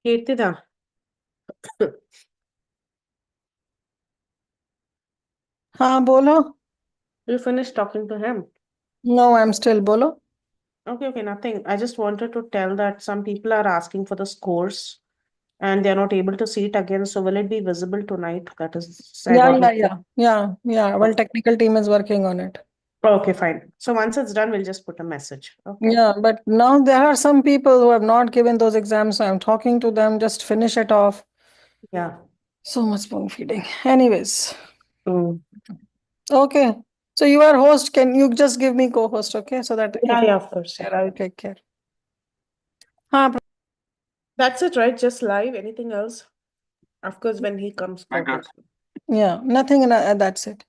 Kirtida, हाँ बोलो. you finished talking to him? No I am still बोलो. Okay, okay, nothing. I just wanted to tell that some people are asking for the scores and they're not able to see it again. So will it be visible tonight? That is, I या got या it. या या well technical team is working on it. Okay, fine. So once it's done, we'll just put a message. Okay. Yeah, but now there are some people who have not given those exams, so I'm talking to them, just finish it off. Yeah. So much spoon feeding. Anyways, Mm. okay. So you are host. Can you just give me co-host, okay? So that if Yeah, yeah, of course. Yeah. I'll take care. हाँ. That's it, right? Just live. Anything else? Of course, when he comes, I got co-host. Yeah, nothing, that's it.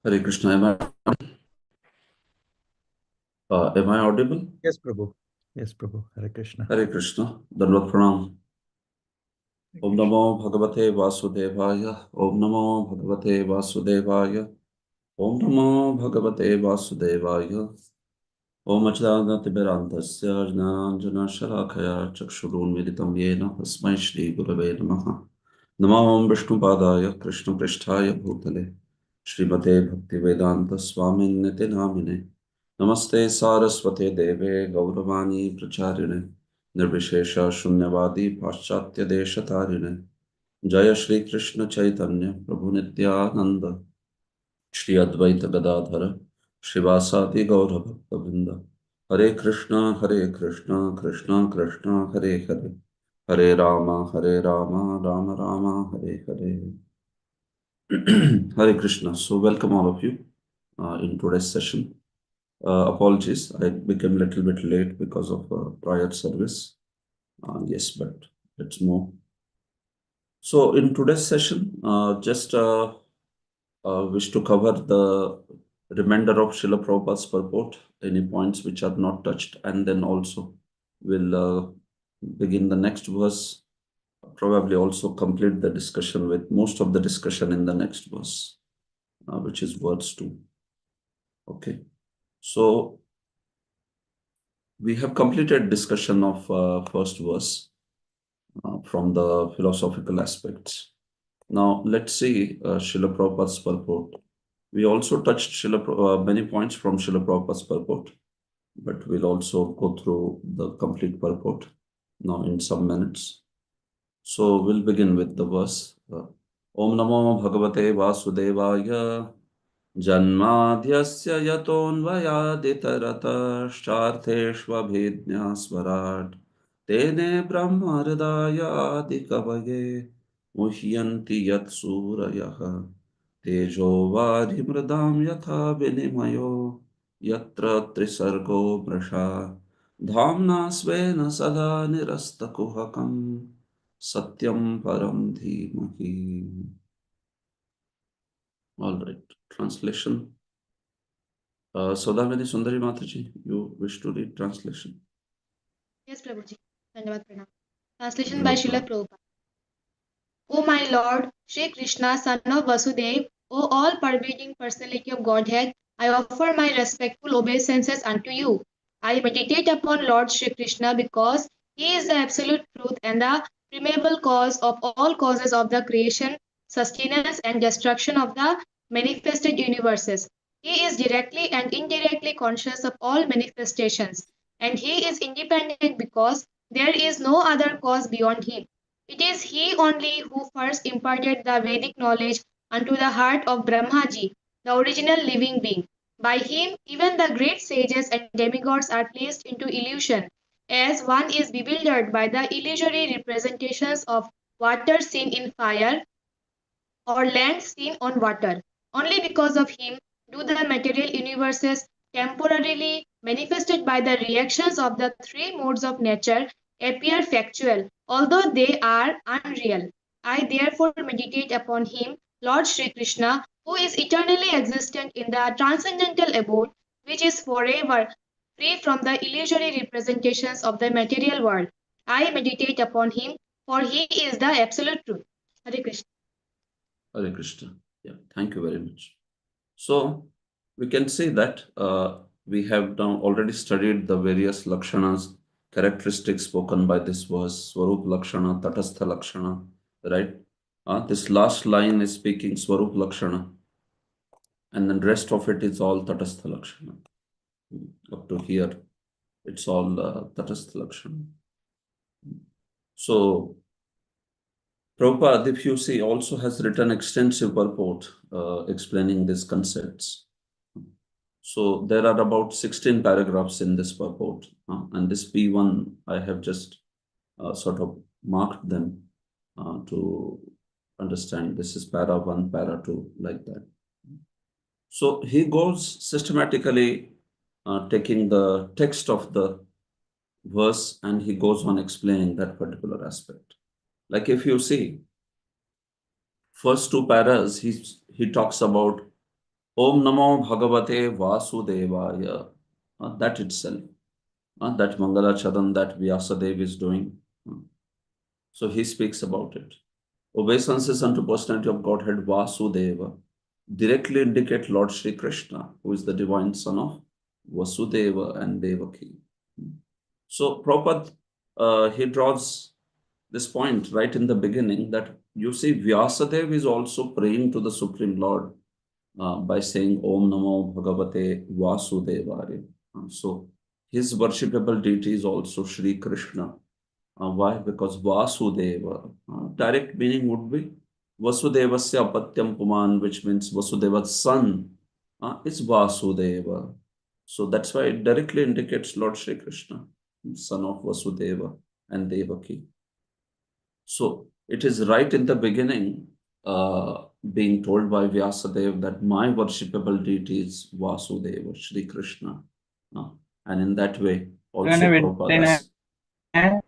Hare Krishna. Am I audible? Yes, Prabhu. Yes, Prabhu. Hare Krishna. Hare Krishna. Dandavat Pranam. Om Namo Bhagavate Vasudevaya. Om Namo Bhagavate Vasudevaya. Om Namo Bhagavate Vasudevaya. Om Achyutanandatimirandasya Jnananjana Shalakaya Chakshurunmilitam Yena Tasmai Shri Gurave Namaha. Namo Vishnupadaya Krishna Pristhaya Bhutale Srimate Bhaktivedanta Swaminiti Namine Namaste Saraswate Deve Gauravani Pracharine Nirvishesha Shunyavadi Paschatya Deshatarine Jaya Shri Krishna Chaitanya Prabhu Nityananda Shri Advaita Gadadhara Shivasati Gaura Bhaktavinda Hare Krishna Krishna Krishna Hare Hare Hare Rama Rama Rama Hare Hare Hare Krishna. So welcome all of you in today's session. Apologies, I became a little bit late because of prior service. Yes, but let's move. So in today's session, just wish to cover the remainder of Srila Prabhupada's purport, any points which are not touched, and then also we'll begin the next verse, probably also complete the discussion with most of the discussion in the next verse, which is verse 2. Okay, so we have completed discussion of first verse from the philosophical aspects. Now let's see Srila Prabhupada's purport. We also touched many points from Srila Prabhupada's purport, but we'll also go through the complete purport now in some minutes. So we'll begin with the verse. Om Namo Bhagavate Vasudevaya Janmadhyasya yatonvayaditaratashthartheshvabhidnyasvarat Tene Brahma Hridaya Adikavaye Muhyanti Yat Surayaha Tejo Vadhimradam Yatha Vinimayo Yatra Trisargo Mrasha Dhamna Svena Sada Nirastakuhakam Satyam Param Dhimahi. All right, translation. Saudamini Sundari Mataji, you wish to read translation? Yes, Prabhuji. Dhanyavad Pranam. Translation by Srila Prabhupada. O my Lord, Sri Krishna, son of Vasudev, O all-pervading personality of Godhead, I offer my respectful obeisances unto you. I meditate upon Lord Sri Krishna because he is the absolute truth and the primeval cause of all causes of the creation, sustenance, and destruction of the manifested universes. He is directly and indirectly conscious of all manifestations, and he is independent because there is no other cause beyond him. It is he only who first imparted the Vedic knowledge unto the heart of Brahmaji, the original living being. By him, even the great sages and demigods are placed into illusion, as one is bewildered by the illusory representations of water seen in fire or land seen on water. Only because of him do the material universes temporarily manifested by the reactions of the three modes of nature appear factual, although they are unreal. I therefore meditate upon him, Lord Sri Krishna, who is eternally existent in the transcendental abode, which is forever free from the illusory representations of the material world. I meditate upon him, for he is the absolute truth. Hare Krishna. Hare Krishna. Yeah, thank you very much. So we can see that we have now already studied the various lakshanas, characteristics spoken by this verse, Swarup Lakshana, Tatastha Lakshana, right? This last line is speaking Swarup Lakshana, and then rest of it is all Tatastha Lakshana. Up to here, it's all Tatastha Lakshana. So Prabhupada, if you see, also has written extensive purport explaining these concepts. So there are about 16 paragraphs in this purport, and this P1, I have just sort of marked them to understand this is para 1, para 2, like that. So he goes systematically taking the text of the verse and he goes on explaining that particular aspect. Like if you see, first two paras, he talks about Om Namo Bhagavate Vasudevaya. That itself, that Mangala Charan that Vyasadeva is doing. So he speaks about it. Obeisances unto personality of Godhead Vasudeva directly indicate Lord Sri Krishna, who is the divine son of Vasudeva and Devaki. So Prabhupada, he draws this point right in the beginning that you see Vyasadeva is also praying to the Supreme Lord by saying Om Namo Bhagavate Vasudevaya. So his worshipable deity is also Sri Krishna. Why? Because Vasudeva, direct meaning would be Vasudevasya Apatyam Puman, which means Vasudeva's son is Vasudeva. So that's why it directly indicates Lord Sri Krishna, son of Vasudeva and Devaki. So it is right in the beginning being told by Vyasadeva that my worshipable deity is Vasudeva, Sri Krishna. And in that way, also Prabhupada has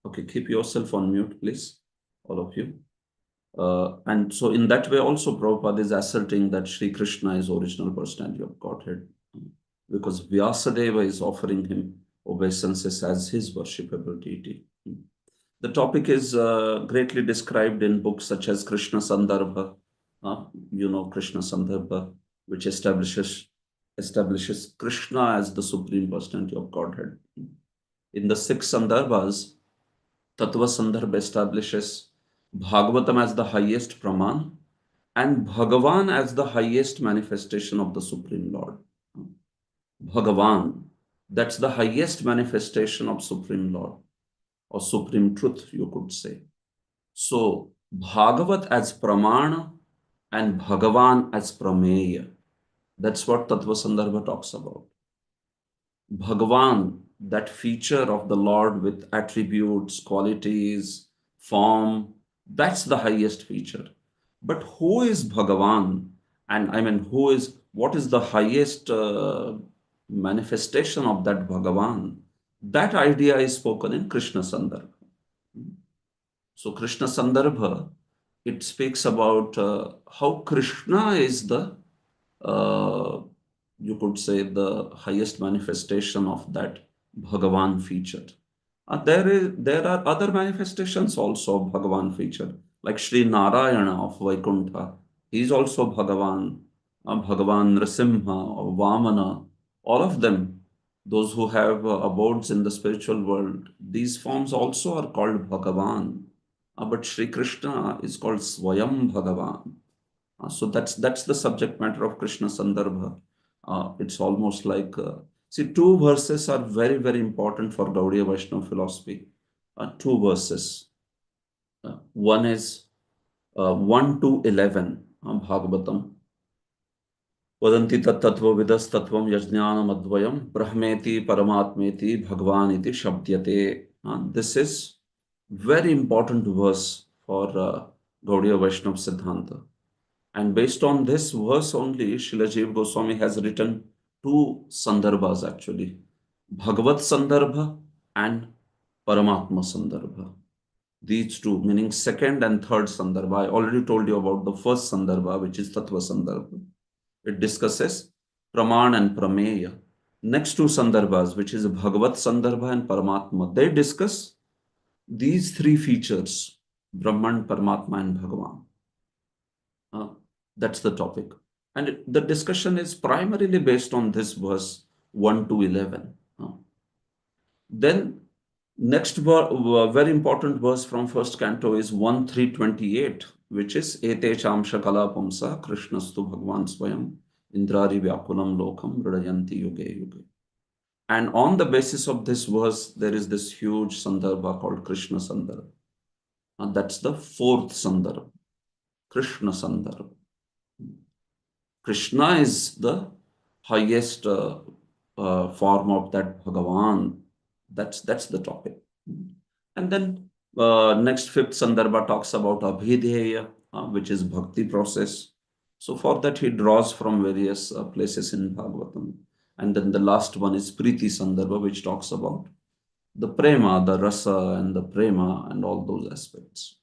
okay, keep yourself on mute, please, all of you. And so in that way also Prabhupada is asserting that Sri Krishna is original personality of Godhead, because Vyasadeva is offering him obeisances as his worshipable deity. The topic is greatly described in books such as Krishna Sandarbha, Krishna Sandarbha, which establishes Krishna as the supreme personality of Godhead. In the 6 Sandarbhas, Tattva Sandarbha establishes Bhagavatam as the highest Praman and Bhagavan as the highest manifestation of the Supreme Lord. Bhagavan, that's the highest manifestation of Supreme Lord, or Supreme Truth, you could say. So, Bhagavat as Pramana and Bhagavan as Prameya. That's what Tattva Sandarbha talks about. Bhagavan, that feature of the Lord with attributes, qualities, form, that's the highest feature. But who is Bhagavan? And I mean, what is the highest manifestation of that Bhagavan? That idea is spoken in Krishna Sandarbha. So Krishna Sandarbha, it speaks about how Krishna is the you could say the highest manifestation of that Bhagavan feature. There are other manifestations also of Bhagavan feature, like Sri Narayana of Vaikuntha. He is also Bhagavan, Bhagavan Nrsimha or Vamana, all of them, those who have abodes in the spiritual world, these forms also are called Bhagavan. But Sri Krishna is called Swayam Bhagavan. So that's the subject matter of Krishna Sandarbha. It's almost like, see, 2 verses are very, very important for Gaudiya Vaishnava philosophy. 2 verses. One is 1 to 11, Bhagavatam. Vadanti tattva vidas tattvam yajnanam advayam brahmeti paramatmeti bhagwan iti shabdyate. This is very important verse for Gaudiya Vaishnava Siddhanta. And based on this verse only, Srila Jiva Goswami has written 2 Sandarbhas actually, Bhagavat Sandarbha and Paramatma Sandarbha. These 2, meaning 2nd and 3rd Sandarbha. I already told you about the 1st Sandarbha, which is Tattva Sandarbha. It discusses Praman and Prameya. Next 2 Sandarbhas, which is Bhagavat Sandarbha and Paramatma, they discuss these 3 features, Brahman, Paramatma and Bhagavan. That's the topic. And the discussion is primarily based on this verse 1 to 11. Then next very important verse from 1st canto is 1:328, which is Ete Chamsha Kala Pamsa Krishnastu Bhagwan Swayam Indrari Vyakulam Lokam Ridayanti Yuge Yuge. And on the basis of this verse, there is this huge Sandarbha called Krishna Sandarbha. And that's the 4th Sandarbha, Krishna Sandarbha. Krishna is the highest form of that Bhagavan. That's the topic. And then next 5th Sandarbha talks about Abhidheya, which is Bhakti process. So for that he draws from various places in Bhagavatam. And then the last one is Priti Sandarbha, which talks about the Prema, the Rasa and the Prema and all those aspects.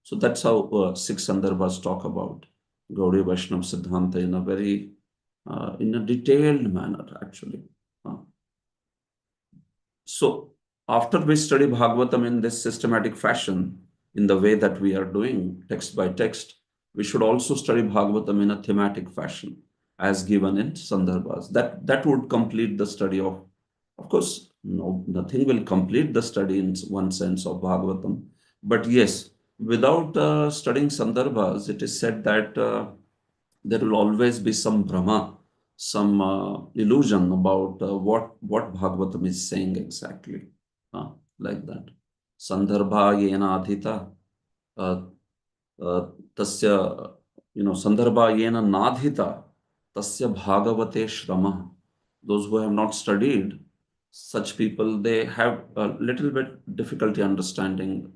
So that's how 6 Sandarbhas talk about Gaudiya Vaishnava Siddhanta in a very, in a detailed manner, actually. So, after we study Bhagavatam in this systematic fashion, in the way that we are doing text by text, we should also study Bhagavatam in a thematic fashion, as given in Sandarbhas. That would complete the study of course, no, nothing will complete the study in one sense of Bhagavatam. But yes, without studying Sandarbhas, it is said that there will always be some Brahma, some illusion about what Bhagavatam is saying exactly, like that. Sandarbha yena adhita, uh, tasya, Sandarbha yena nadhita, tasya bhagavate shrama. Those who have not studied, such people, they have a little bit difficulty understanding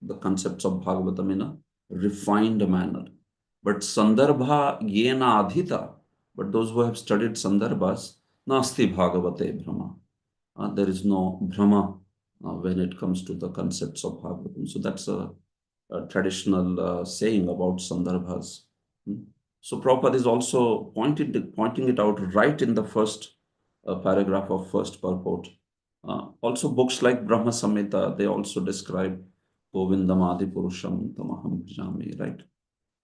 the concepts of Bhagavatam in a refined manner. But Sandarbha yena adhita, but those who have studied Sandarbhas, nasti bhagavate brahma. There is no brahma when it comes to the concepts of Bhagavatam. So that's a traditional saying about Sandarbhas. So Prabhupada is also pointing it out right in the first paragraph of first purport. Also books like Brahma Samhita, they also describe Govindam Adi Purusham Tamaham Bhajami, right?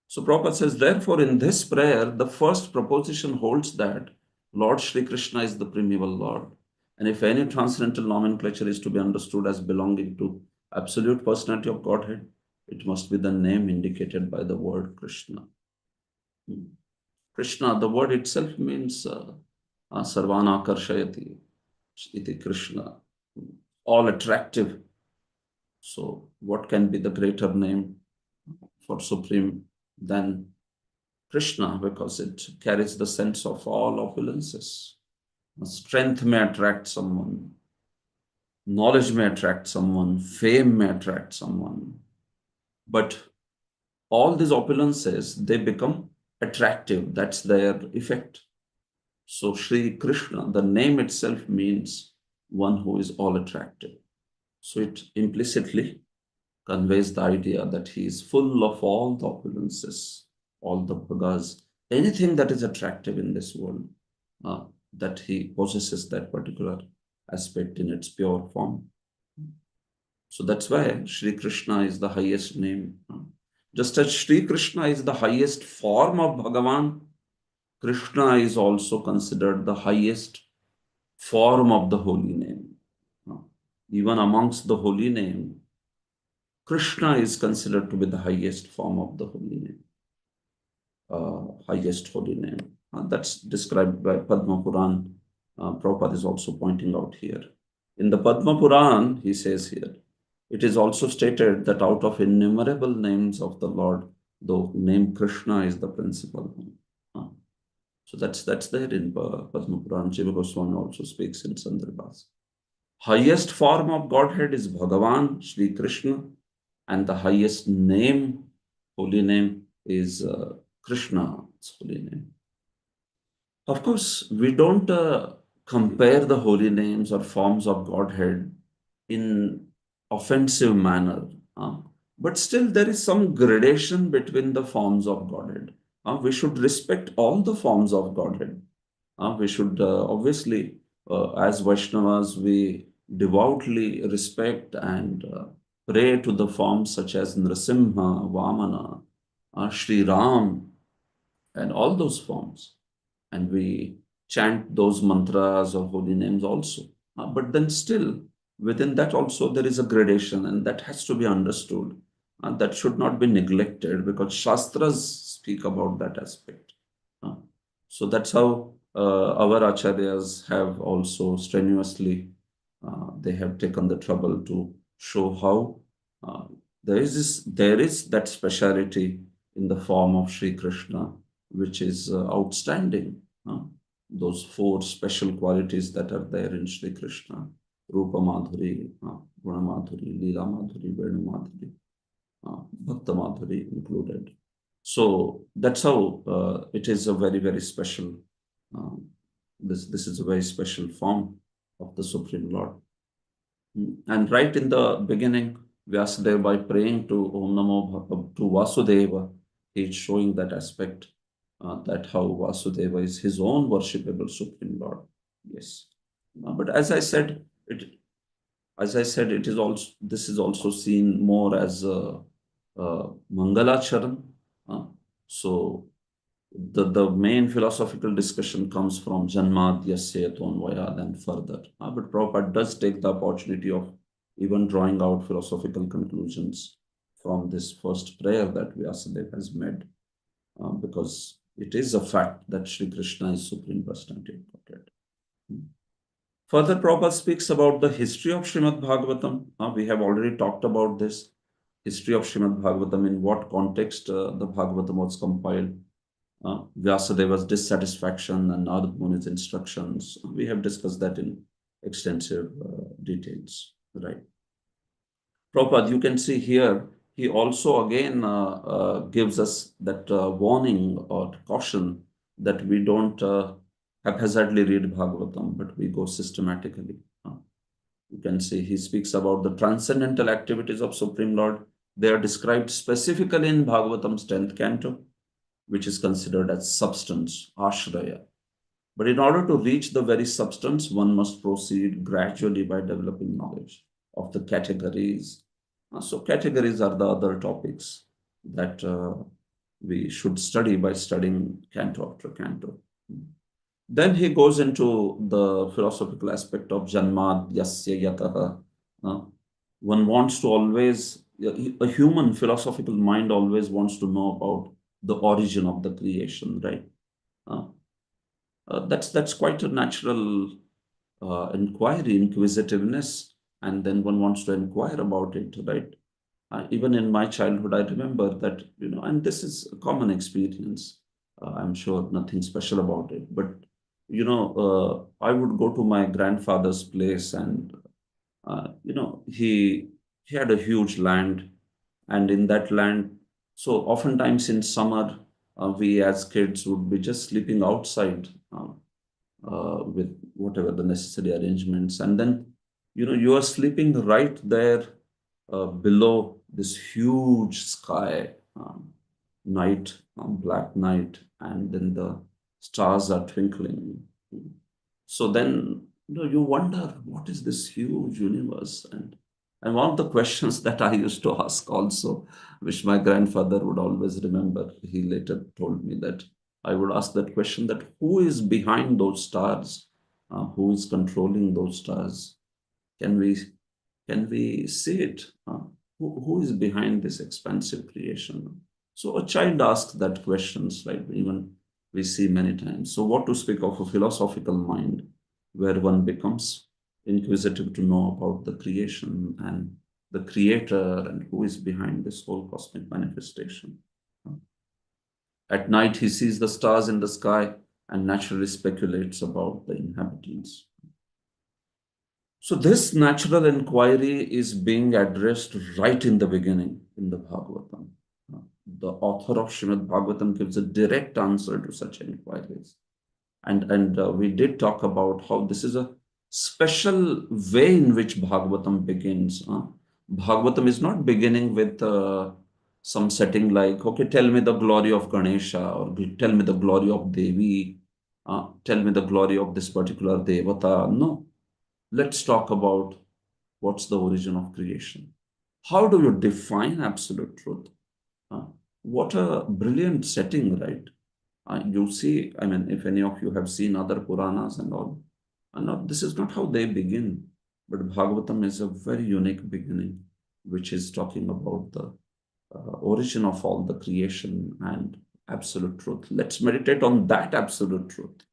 So Prabhupada says, therefore, in this prayer, the first proposition holds that Lord Shri Krishna is the primeval Lord. And if any transcendental nomenclature is to be understood as belonging to absolute personality of Godhead, it must be the name indicated by the word Krishna. Krishna, the word itself means Sarvana Karshayati, iti Krishna, all attractive. So what can be the greater name for Supreme than Krishna, because it carries the sense of all opulences. Strength may attract someone, knowledge may attract someone, fame may attract someone, but all these opulences, they become attractive. That's their effect. So Sri Krishna, the name itself means one who is all attractive. So it implicitly conveys the idea that he is full of all the opulences, all the bhagas, anything that is attractive in this world, that he possesses that particular aspect in its pure form. So that's why Sri Krishna is the highest name. Just as Sri Krishna is the highest form of Bhagavan, Krishna is also considered the highest form of the holy name. Even amongst the holy name, Krishna is considered to be the highest form of the holy name. Highest holy name. That's described by Padma Puran. Prabhupada is also pointing out here. In the Padma Puran, he says here, it is also stated that out of innumerable names of the Lord, the name Krishna is the principal one. So that's there in Padma Puran. Jiva Goswami also speaks in Sandarbhas. Highest form of Godhead is Bhagavan, Shri Krishna, and the highest name, holy name, is Krishna's holy name. Of course, we don't compare the holy names or forms of Godhead in offensive manner, but still there is some gradation between the forms of Godhead. We should respect all the forms of Godhead. We should obviously, as Vaishnavas, we devoutly respect and pray to the forms such as Nrasimha, Vamana, Sri Ram, and all those forms. And we chant those mantras or holy names also. But then still, within that also there is a gradation, and that has to be understood. That should not be neglected, because Shastras speak about that aspect. So that's how our acharyas have also strenuously, they have taken the trouble to show how there is that speciality in the form of Sri Krishna, which is outstanding. Those four special qualities that are there in Sri Krishna: Rupa Madhuri, Guna Madhuri, Leela Madhuri, Venu Madhuri, Bhakta Madhuri included. So that's how it is a very, very special. This is a very special form of the Supreme Lord. And right in the beginning, Vyasadeva, by praying to Om Namo to Vasudeva, he's showing that aspect, that how Vasudeva is his own worshipable Supreme Lord. Yes. But as I said, it is also, this is also seen more as a Mangalacharan. So the main philosophical discussion comes from Janmadhyasya Tonvayad and further. But Prabhupada does take the opportunity of even drawing out philosophical conclusions from this first prayer that Vyasadeva has made, because it is a fact that Sri Krishna is Supreme Personality of Godhead. Further, Prabhupada speaks about the history of Srimad Bhagavatam. We have already talked about this history of Srimad Bhagavatam, in what context the Bhagavatam was compiled, Vyasadeva's dissatisfaction and Narad Muni's instructions. We have discussed that in extensive details, right? Prabhupada, you can see here, he also again gives us that warning or caution that we don't haphazardly read Bhagavatam, but we go systematically. You can see he speaks about the transcendental activities of Supreme Lord. They are described specifically in Bhagavatam's 10th canto, which is considered as substance, ashraya. But in order to reach the very substance, one must proceed gradually by developing knowledge of the categories. So categories are the other topics that we should study by studying canto after canto. Then he goes into the philosophical aspect of Janmad Yasya Yataha. One wants to always, a human philosophical mind always wants to know about the origin of the creation, right? That's quite a natural inquiry, inquisitiveness, and then one wants to inquire about it, right? Even in my childhood, I remember that, and this is a common experience. I'm sure nothing special about it, but I would go to my grandfather's place, and he had a huge land, and in that land, so oftentimes in summer, we as kids would be just sleeping outside with whatever the necessary arrangements, and then you are sleeping right there below this huge sky, night, black night, and then the stars are twinkling. So then you wonder, what is this huge universe? And one of the questions that I used to ask also, which my grandfather would always remember, he later told me that I would ask that question, that who is behind those stars? Who is controlling those stars? Can we see it? Who is behind this expansive creation? So a child asks that questions, right? Even we see many times. So what to speak of a philosophical mind where one becomes inquisitive to know about the creation and the creator and who is behind this whole cosmic manifestation. At night, he sees the stars in the sky and naturally speculates about the inhabitants. So this natural inquiry is being addressed right in the beginning in the Bhagavatam. The author of Srimad Bhagavatam gives a direct answer to such inquiries. And we did talk about how this is a special way in which Bhagavatam begins. Bhagavatam is not beginning with some setting like, okay, tell me the glory of Ganesha, or tell me the glory of Devi, tell me the glory of this particular Devata. No. Let's talk about what's the origin of creation. How do you define absolute truth? What a brilliant setting, right? You see, I mean, if any of you have seen other Puranas and all, this is not how they begin. But Bhagavatam is a very unique beginning, which is talking about the origin of all the creation and absolute truth. Let's meditate on that absolute truth.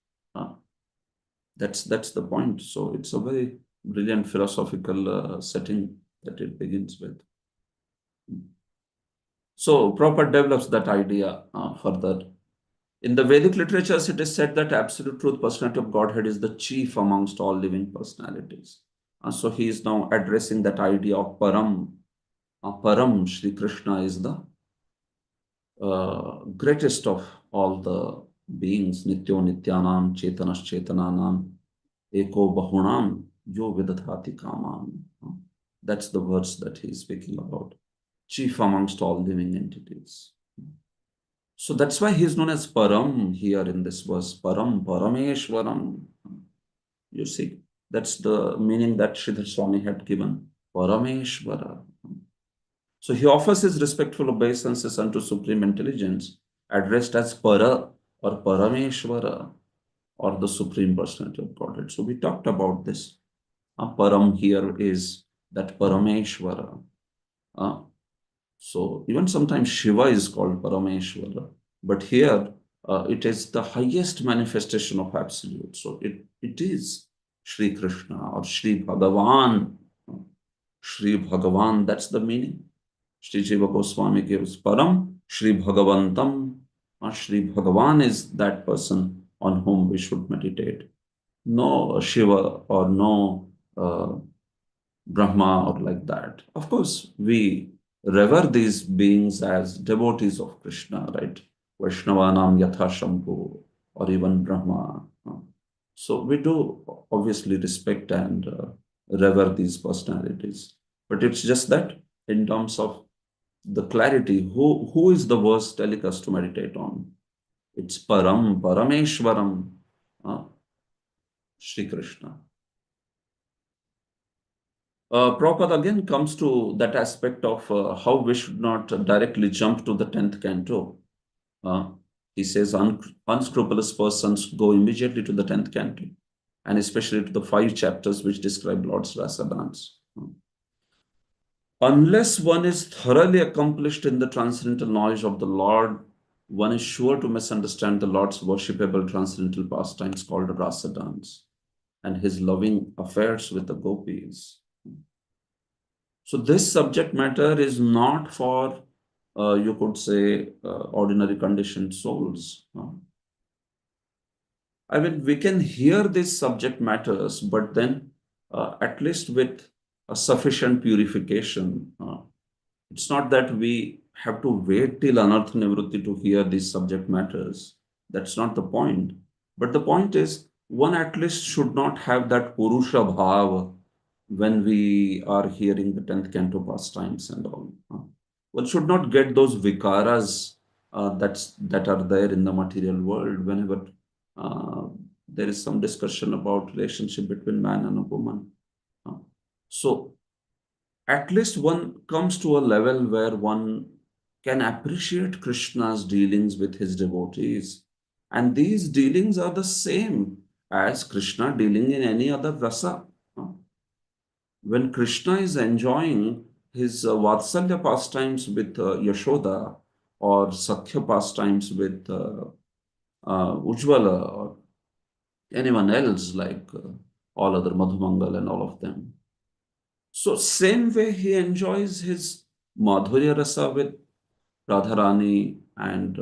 That's the point. So it's a very brilliant philosophical setting that it begins with. So Prabhupada develops that idea further. In the Vedic literatures, it is said that absolute truth, personality of Godhead, is the chief amongst all living personalities. So he is now addressing that idea of Param. Param, Shri Krishna, is the greatest of all the beings. Nityo Nityanam, Chetanas Chetananam, Eko Bahunam, Yo Vidadhati Kamam. That's the verse that he is speaking about. Chief amongst all living entities. So that's why he is known as Param here in this verse. Param, Parameshwaram. You see, that's the meaning that Sridhar Swami had given. Parameshwara. So he offers his respectful obeisances unto Supreme Intelligence, addressed as Para or Parameshwara, or the Supreme Personality of Godhead. So we talked about this. Param here is that Parameshwara. So even sometimes Shiva is called Parameshwara, but here it is the highest manifestation of Absolute. So it is Sri Krishna or Sri Bhagavan. Sri Bhagavan, that's the meaning. Sri Jiva Goswami gives Param, Sri Bhagavantam. Sri Bhagavan is that person on whom we should meditate. No Shiva or no Brahma or like that. Of course, we revere these beings as devotees of Krishna, right? Vaishnavanam Yatha Shambhu or even Brahma. So we do obviously respect and revere these personalities. But it's just that in terms of the clarity, who is the verse telling us to meditate on? It's Param, Parameshwaram, Sri Krishna. Prabhupada again comes to that aspect of how we should not directly jump to the 10th canto. He says unscrupulous persons go immediately to the 10th canto, and especially to the 5 chapters which describe Lord's rasa dance. Unless one is thoroughly accomplished in the transcendental knowledge of the Lord, one is sure to misunderstand the Lord's worshipable transcendental pastimes called rasa dance and his loving affairs with the gopis. So this subject matter is not for, you could say, ordinary conditioned souls. I mean, we can hear these subject matters, but then at least with a sufficient purification. It's not that we have to wait till Anartha Nivrutti to hear these subject matters. That's not the point. But the point is, one at least should not have that Purusha Bhava when we are hearing the 10th canto pastimes and all. One should not get those vikaras that are there in the material world whenever there is some discussion about relationship between man and a woman. So at least one comes to a level where one can appreciate Krishna's dealings with his devotees. And these dealings are the same as Krishna dealing in any other rasa. When Krishna is enjoying his Vatsalya pastimes with Yashoda or Sakhya pastimes with Ujjvala or anyone else like all other Madhumangal and all of them. So same way he enjoys his Madhurya Rasa with Radharani and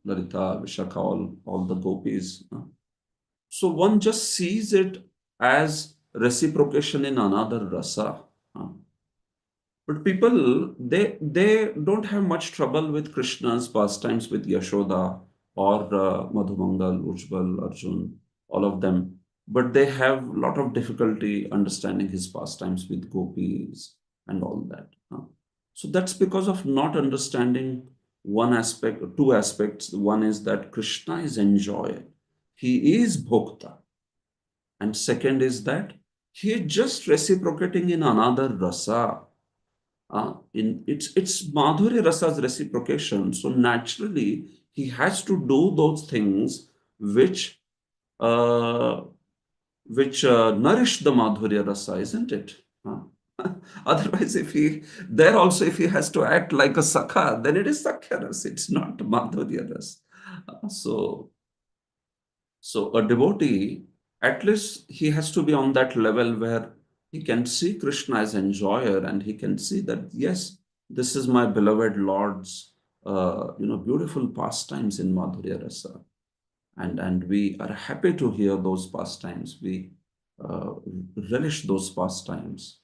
Lalita, Vishakha, all the gopis. So one just sees it as reciprocation in another rasa. But people, they don't have much trouble with Krishna's pastimes with Yashoda or Madhumangal, Ujjwal, Arjun, all of them. But they have a lot of difficulty understanding his pastimes with gopis and all that. So that's because of not understanding one aspect, two aspects. One is that Krishna is enjoyer. He is bhokta. And second is that he is just reciprocating in another rasa. It's Madhurya Rasa's reciprocation. So naturally, he has to do those things which nourish the Madhurya Rasa, isn't it? Otherwise, if he has to act like a Sakha, then it is Sakhya Rasa. It's not Madhurya Rasa. So a devotee, at least he has to be on that level where he can see Krishna as enjoyer and he can see that, yes, this is my beloved Lord's, beautiful pastimes in Madhurya Rasa. And we are happy to hear those pastimes. We relish those pastimes.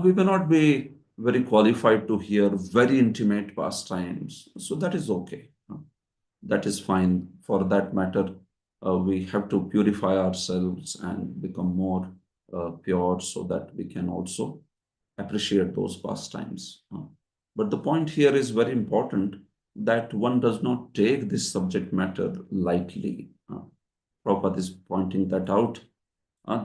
We may not be very qualified to hear very intimate pastimes. So that is okay. That is fine. For that matter, we have to purify ourselves and become more pure so that we can also appreciate those pastimes. But the point here is very important that one does not take this subject matter lightly. Prabhupada is pointing that out.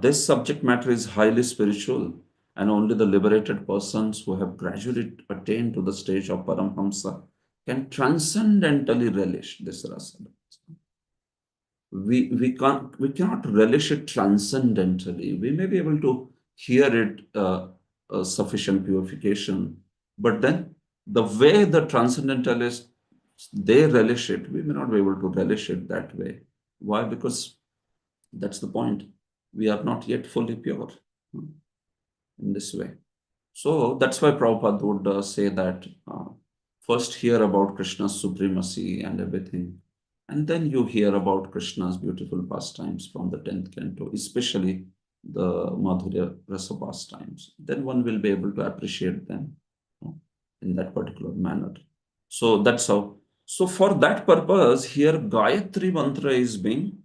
This subject matter is highly spiritual, and only the liberated persons who have gradually attained to the stage of Paramhamsa can transcendentally relish this rasa. We cannot relish it transcendentally. We may be able to hear it sufficient purification, but then the way the transcendentalists they relish it, we may not be able to relish it that way. Why? Because that's the point. We are not yet fully pure in this way. So that's why Prabhupada would say that first hear about Krishna's supremacy and everything, and then you hear about Krishna's beautiful pastimes from the 10th canto, especially the Madhurya Rasa pastimes. Then one will be able to appreciate them in that particular manner. So that's how. So for that purpose, here Gayatri mantra is being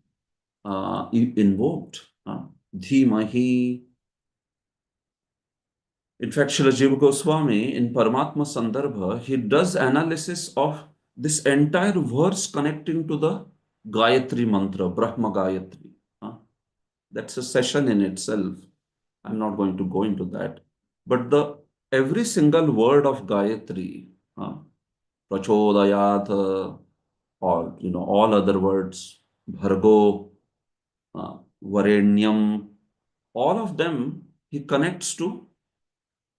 invoked. Dhimahi. In fact, Srila Jiva Goswami in Paramatma Sandarbha, he does analysis of this entire verse connecting to the Gayatri mantra, Brahma Gayatri. That's a session in itself. I'm not going to go into that. But every single word of Gayatri, Prachodayat, or all other words, Bhargo, Varenyam, all of them he connects to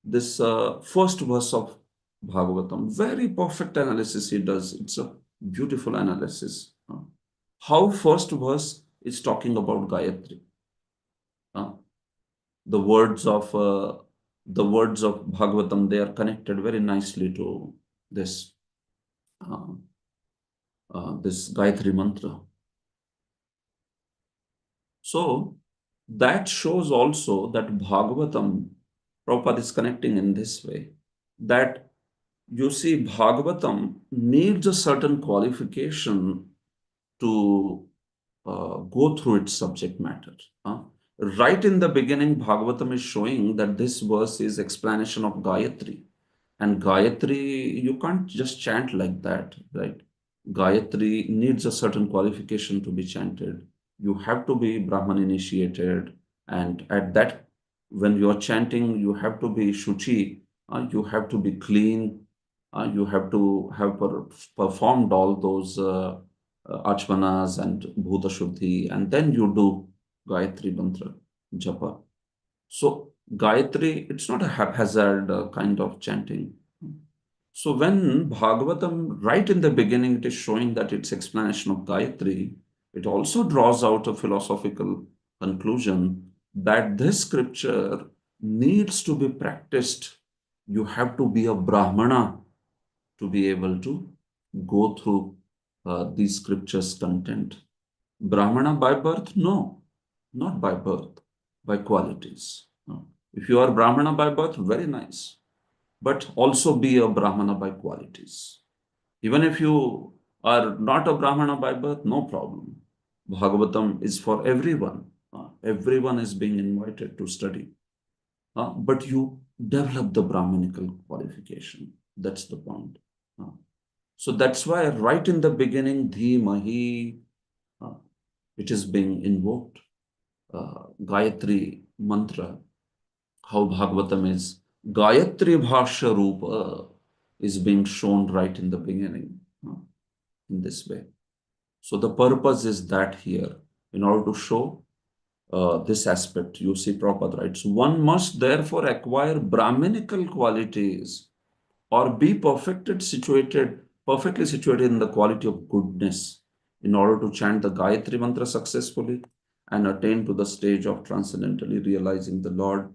this first verse of Bhagavatam. Very perfect analysis he does. It's a beautiful analysis. How first verse is talking about Gayatri. The words of Bhagavatam, they are connected very nicely to this this Gayatri mantra. So that shows also that Bhagavatam, Prabhupada is connecting in this way, that you see Bhagavatam needs a certain qualification to go through its subject matter. Right in the beginning, Bhagavatam is showing that this verse is explanation of Gayatri. And Gayatri, you can't just chant like that, right? Gayatri needs a certain qualification to be chanted. You have to be Brahman initiated, and at that, when you are chanting, you have to be Shuchi, you have to be clean, you have to have performed all those achmanas and Bhuta Shuddhi, and then you do Gayatri mantra, japa. So Gayatri, it's not a haphazard kind of chanting. So when Bhagavatam, right in the beginning, it is showing that it's explanation of Gayatri, it also draws out a philosophical conclusion that this scripture needs to be practiced. You have to be a Brahmana to be able to go through these scriptures' content. Brahmana by birth? No, not by birth, by qualities. If you are Brahmana by birth, very nice. But also be a Brahmana by qualities. Even if you are not a Brahmana by birth, no problem. Bhagavatam is for everyone. Everyone is being invited to study. But you develop the Brahmanical qualification. That's the point. So that's why right in the beginning, Dhimahi, it is being invoked. Gayatri mantra, how Bhagavatam is. Gayatri Bhashya Rupa is being shown right in the beginning in this way. So the purpose is that here, in order to show this aspect, you see Prabhupada writes, one must therefore acquire Brahminical qualities or be perfectly situated in the quality of goodness in order to chant the Gayatri mantra successfully and attain to the stage of transcendentally realizing the Lord,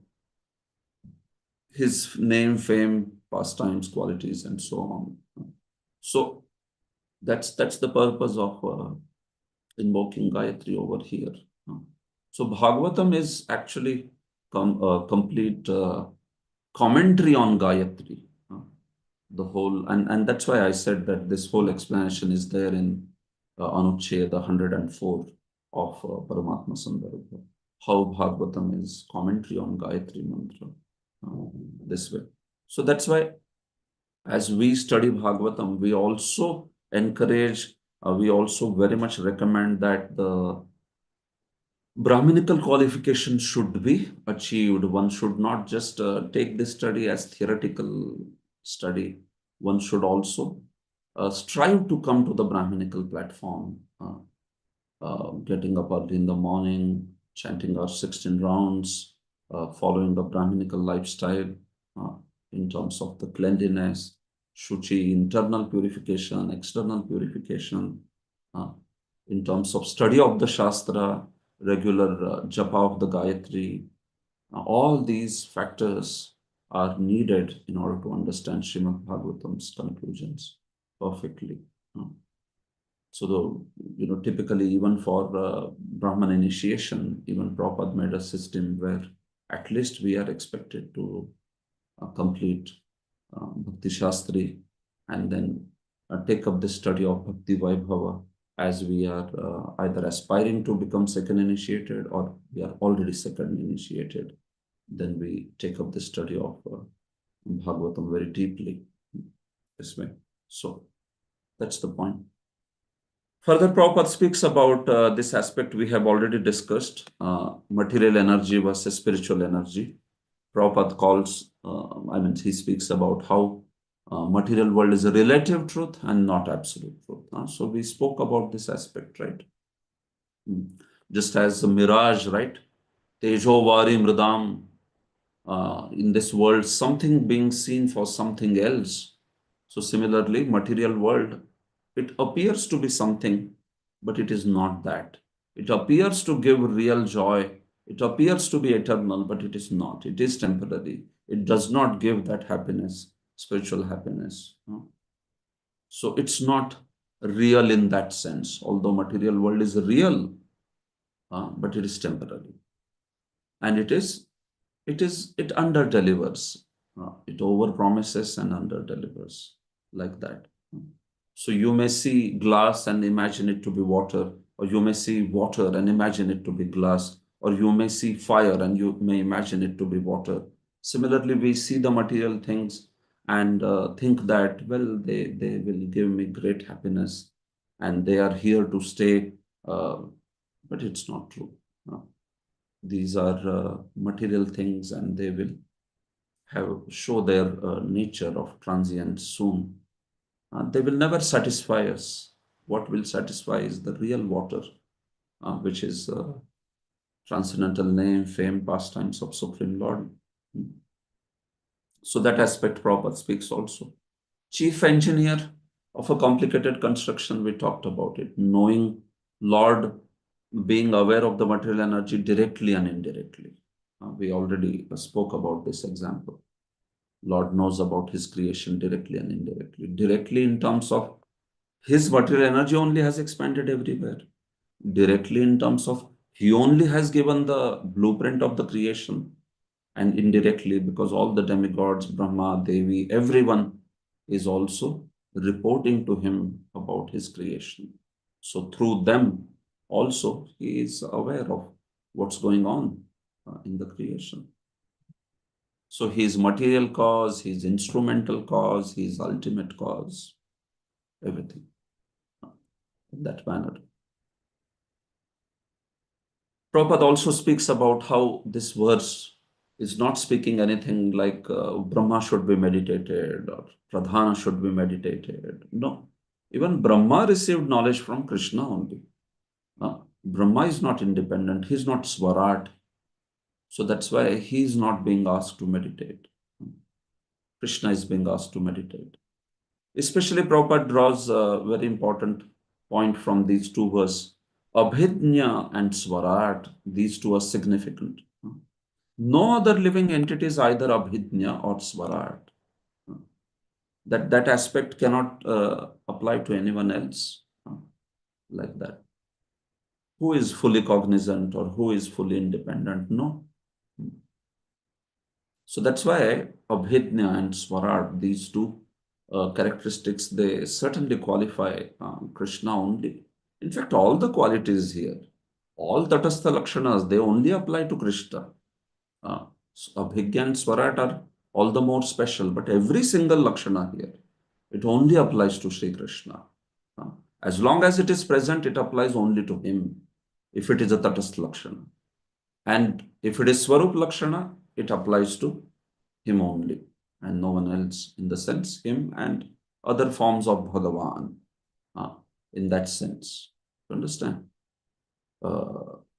His name, fame, pastimes, qualities, and so on. So that's the purpose of invoking Gayatri over here. So Bhagavatam is actually complete commentary on Gayatri. The whole, and that's why I said that this whole explanation is there in Anucheda 104 of Paramatma Sandarbha. How Bhagavatam is commentary on Gayatri mantra this way. So that's why as we study Bhagavatam, we also encourage, we also very much recommend that the Brahminical qualification should be achieved. One should not just take this study as theoretical study. One should also strive to come to the Brahminical platform, getting up early in the morning, chanting our 16 rounds, following the Brahminical lifestyle uh, in terms of the cleanliness, shuchi, internal purification, external purification, uh, in terms of study of the Shastra, regular japa of the Gayatri. All these factors are needed in order to understand Srimad Bhagavatam's conclusions perfectly. So, typically, even for Brahman initiation, even Prabhupada made a system where at least we are expected to complete Bhakti Shastri and then take up the study of Bhakti Vaibhava as we are either aspiring to become second initiated or we are already second initiated. Then we take up the study of Bhagavatam very deeply. This way. So, that's the point. Further, Prabhupada speaks about this aspect we have already discussed, material energy versus spiritual energy. Prabhupada calls, he speaks about how material world is a relative truth and not absolute truth. So we spoke about this aspect, right? Just as a mirage, right? Tejo vari mridam, in this world, something being seen for something else. So similarly, material world, it appears to be something, but it is not that. It appears to give real joy. It appears to be eternal, but it is not. It is temporary. It does not give that happiness, spiritual happiness. So it's not real in that sense, although material world is real, but it is temporary. And it under delivers. It over promises and under delivers, like that. So you may see glass and imagine it to be water, or you may see water and imagine it to be glass, or you may see fire and you may imagine it to be water. Similarly, we see the material things and think that, well, they will give me great happiness and they are here to stay, but it's not true. These are material things and they will show their nature of transient soon. They will never satisfy us. What will satisfy is the real water, which is transcendental name, fame, pastimes of Supreme Lord. So that aspect Prabhupada speaks also. Chief engineer of a complicated construction, we talked about it. Knowing Lord, being aware of the material energy directly and indirectly. We already spoke about this example. Lord knows about his creation directly and indirectly. Directly in terms of his material energy only has expanded everywhere. Directly in terms of he only has given the blueprint of the creation. And indirectly because all the demigods, Brahma, Devi, everyone is also reporting to him about his creation. So through them also he is aware of what's going on in the creation. So his material cause, his instrumental cause, his ultimate cause, everything in that manner. Prabhupada also speaks about how this verse is not speaking anything like Brahma should be meditated or Pradhana should be meditated. No, even Brahma received knowledge from Krishna only. Brahma is not independent, he is not Swarat. So that's why he is not being asked to meditate. Krishna is being asked to meditate. Especially Prabhupada draws a very important point from these two verses. Abhidnya and Swarat, these two are significant. No other living entity is either Abhidnya or Swarat. That aspect cannot apply to anyone else like that. Who is fully cognizant or who is fully independent? No. So that's why Abhidnya and Swarat, these two characteristics, they certainly qualify Krishna only. In fact, all the qualities here, all Tatastha Lakshanas, they only apply to Krishna. So Abhidnya and Swarat are all the more special. But every single Lakshana here, it only applies to Sri Krishna. As long as it is present, it applies only to him, if it is a Tatastha Lakshana. And if it is Swarup Lakshana, it applies to him only and no one else, in the sense him and other forms of Bhagavan, in that sense. You understand?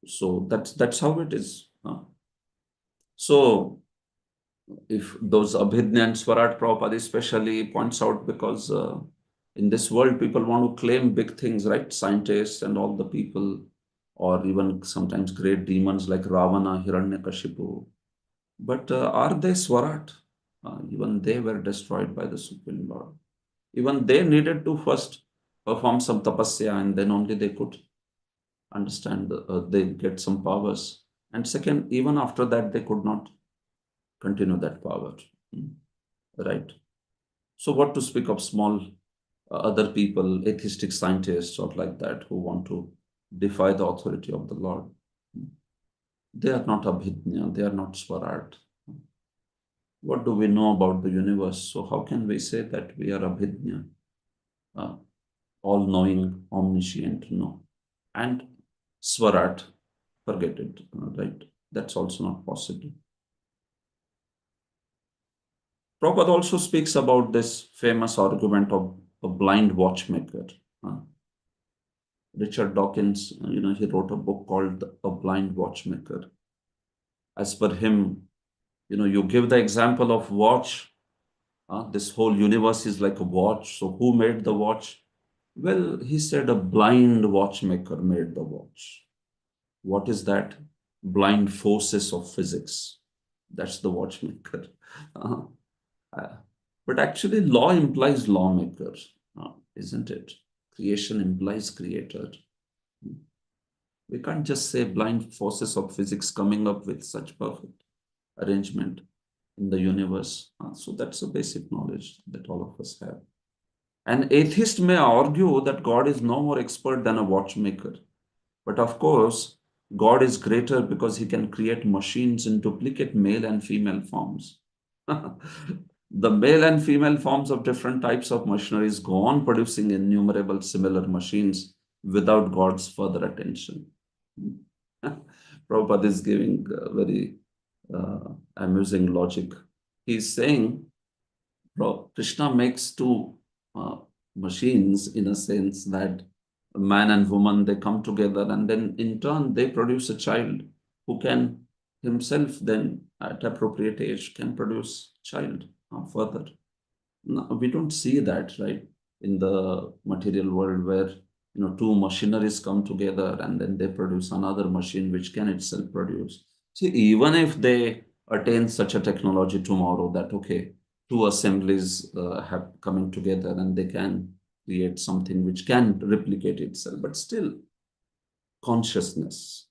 So that's how it is. So if those Abhidnya and Swarat, Prabhupada especially points out, because in this world people want to claim big things, right? Scientists and all the people, or even sometimes great demons like Ravana, Hiranyakashipu. But are they Swarat? Even they were destroyed by the Supreme Lord. Even they needed to first perform some tapasya, and then only they could understand, they get some powers. And second, even after that, they could not continue that power. Right? So what to speak of small other people, atheistic scientists or like that, who want to defy the authority of the Lord? They are not Abhidnya, they are not Swarat. What do we know about the universe? So how can we say that we are Abhidnya, all-knowing, omniscient? No. And Swarat, forget it, right? That's also not possible. Prabhupada also speaks about this famous argument of a blind watchmaker. Richard Dawkins, he wrote a book called A Blind Watchmaker. As per him, you give the example of watch. This whole universe is like a watch. So who made the watch? Well, he said a blind watchmaker made the watch. What is that? Blind forces of physics. That's the watchmaker. But actually, law implies lawmaker, isn't it? Creation implies creator. We can't just say blind forces of physics coming up with such perfect arrangement in the universe. So that's a basic knowledge that all of us have. An atheist may argue that God is no more expert than a watchmaker. But of course, God is greater because he can create machines in duplicate male and female forms. The male and female forms of different types of machineries go on producing innumerable similar machines without God's further attention. Prabhupada is giving very amusing logic. He's saying, Krishna makes two machines, in a sense that man and woman, they come together, and then in turn they produce a child who can himself then at appropriate age can produce child further. No, we don't see that, right, in the material world, where two machineries come together and then they produce another machine which can itself produce. See, even if they attain such a technology tomorrow that two assemblies have coming together and they can create something which can replicate itself, but still consciousness.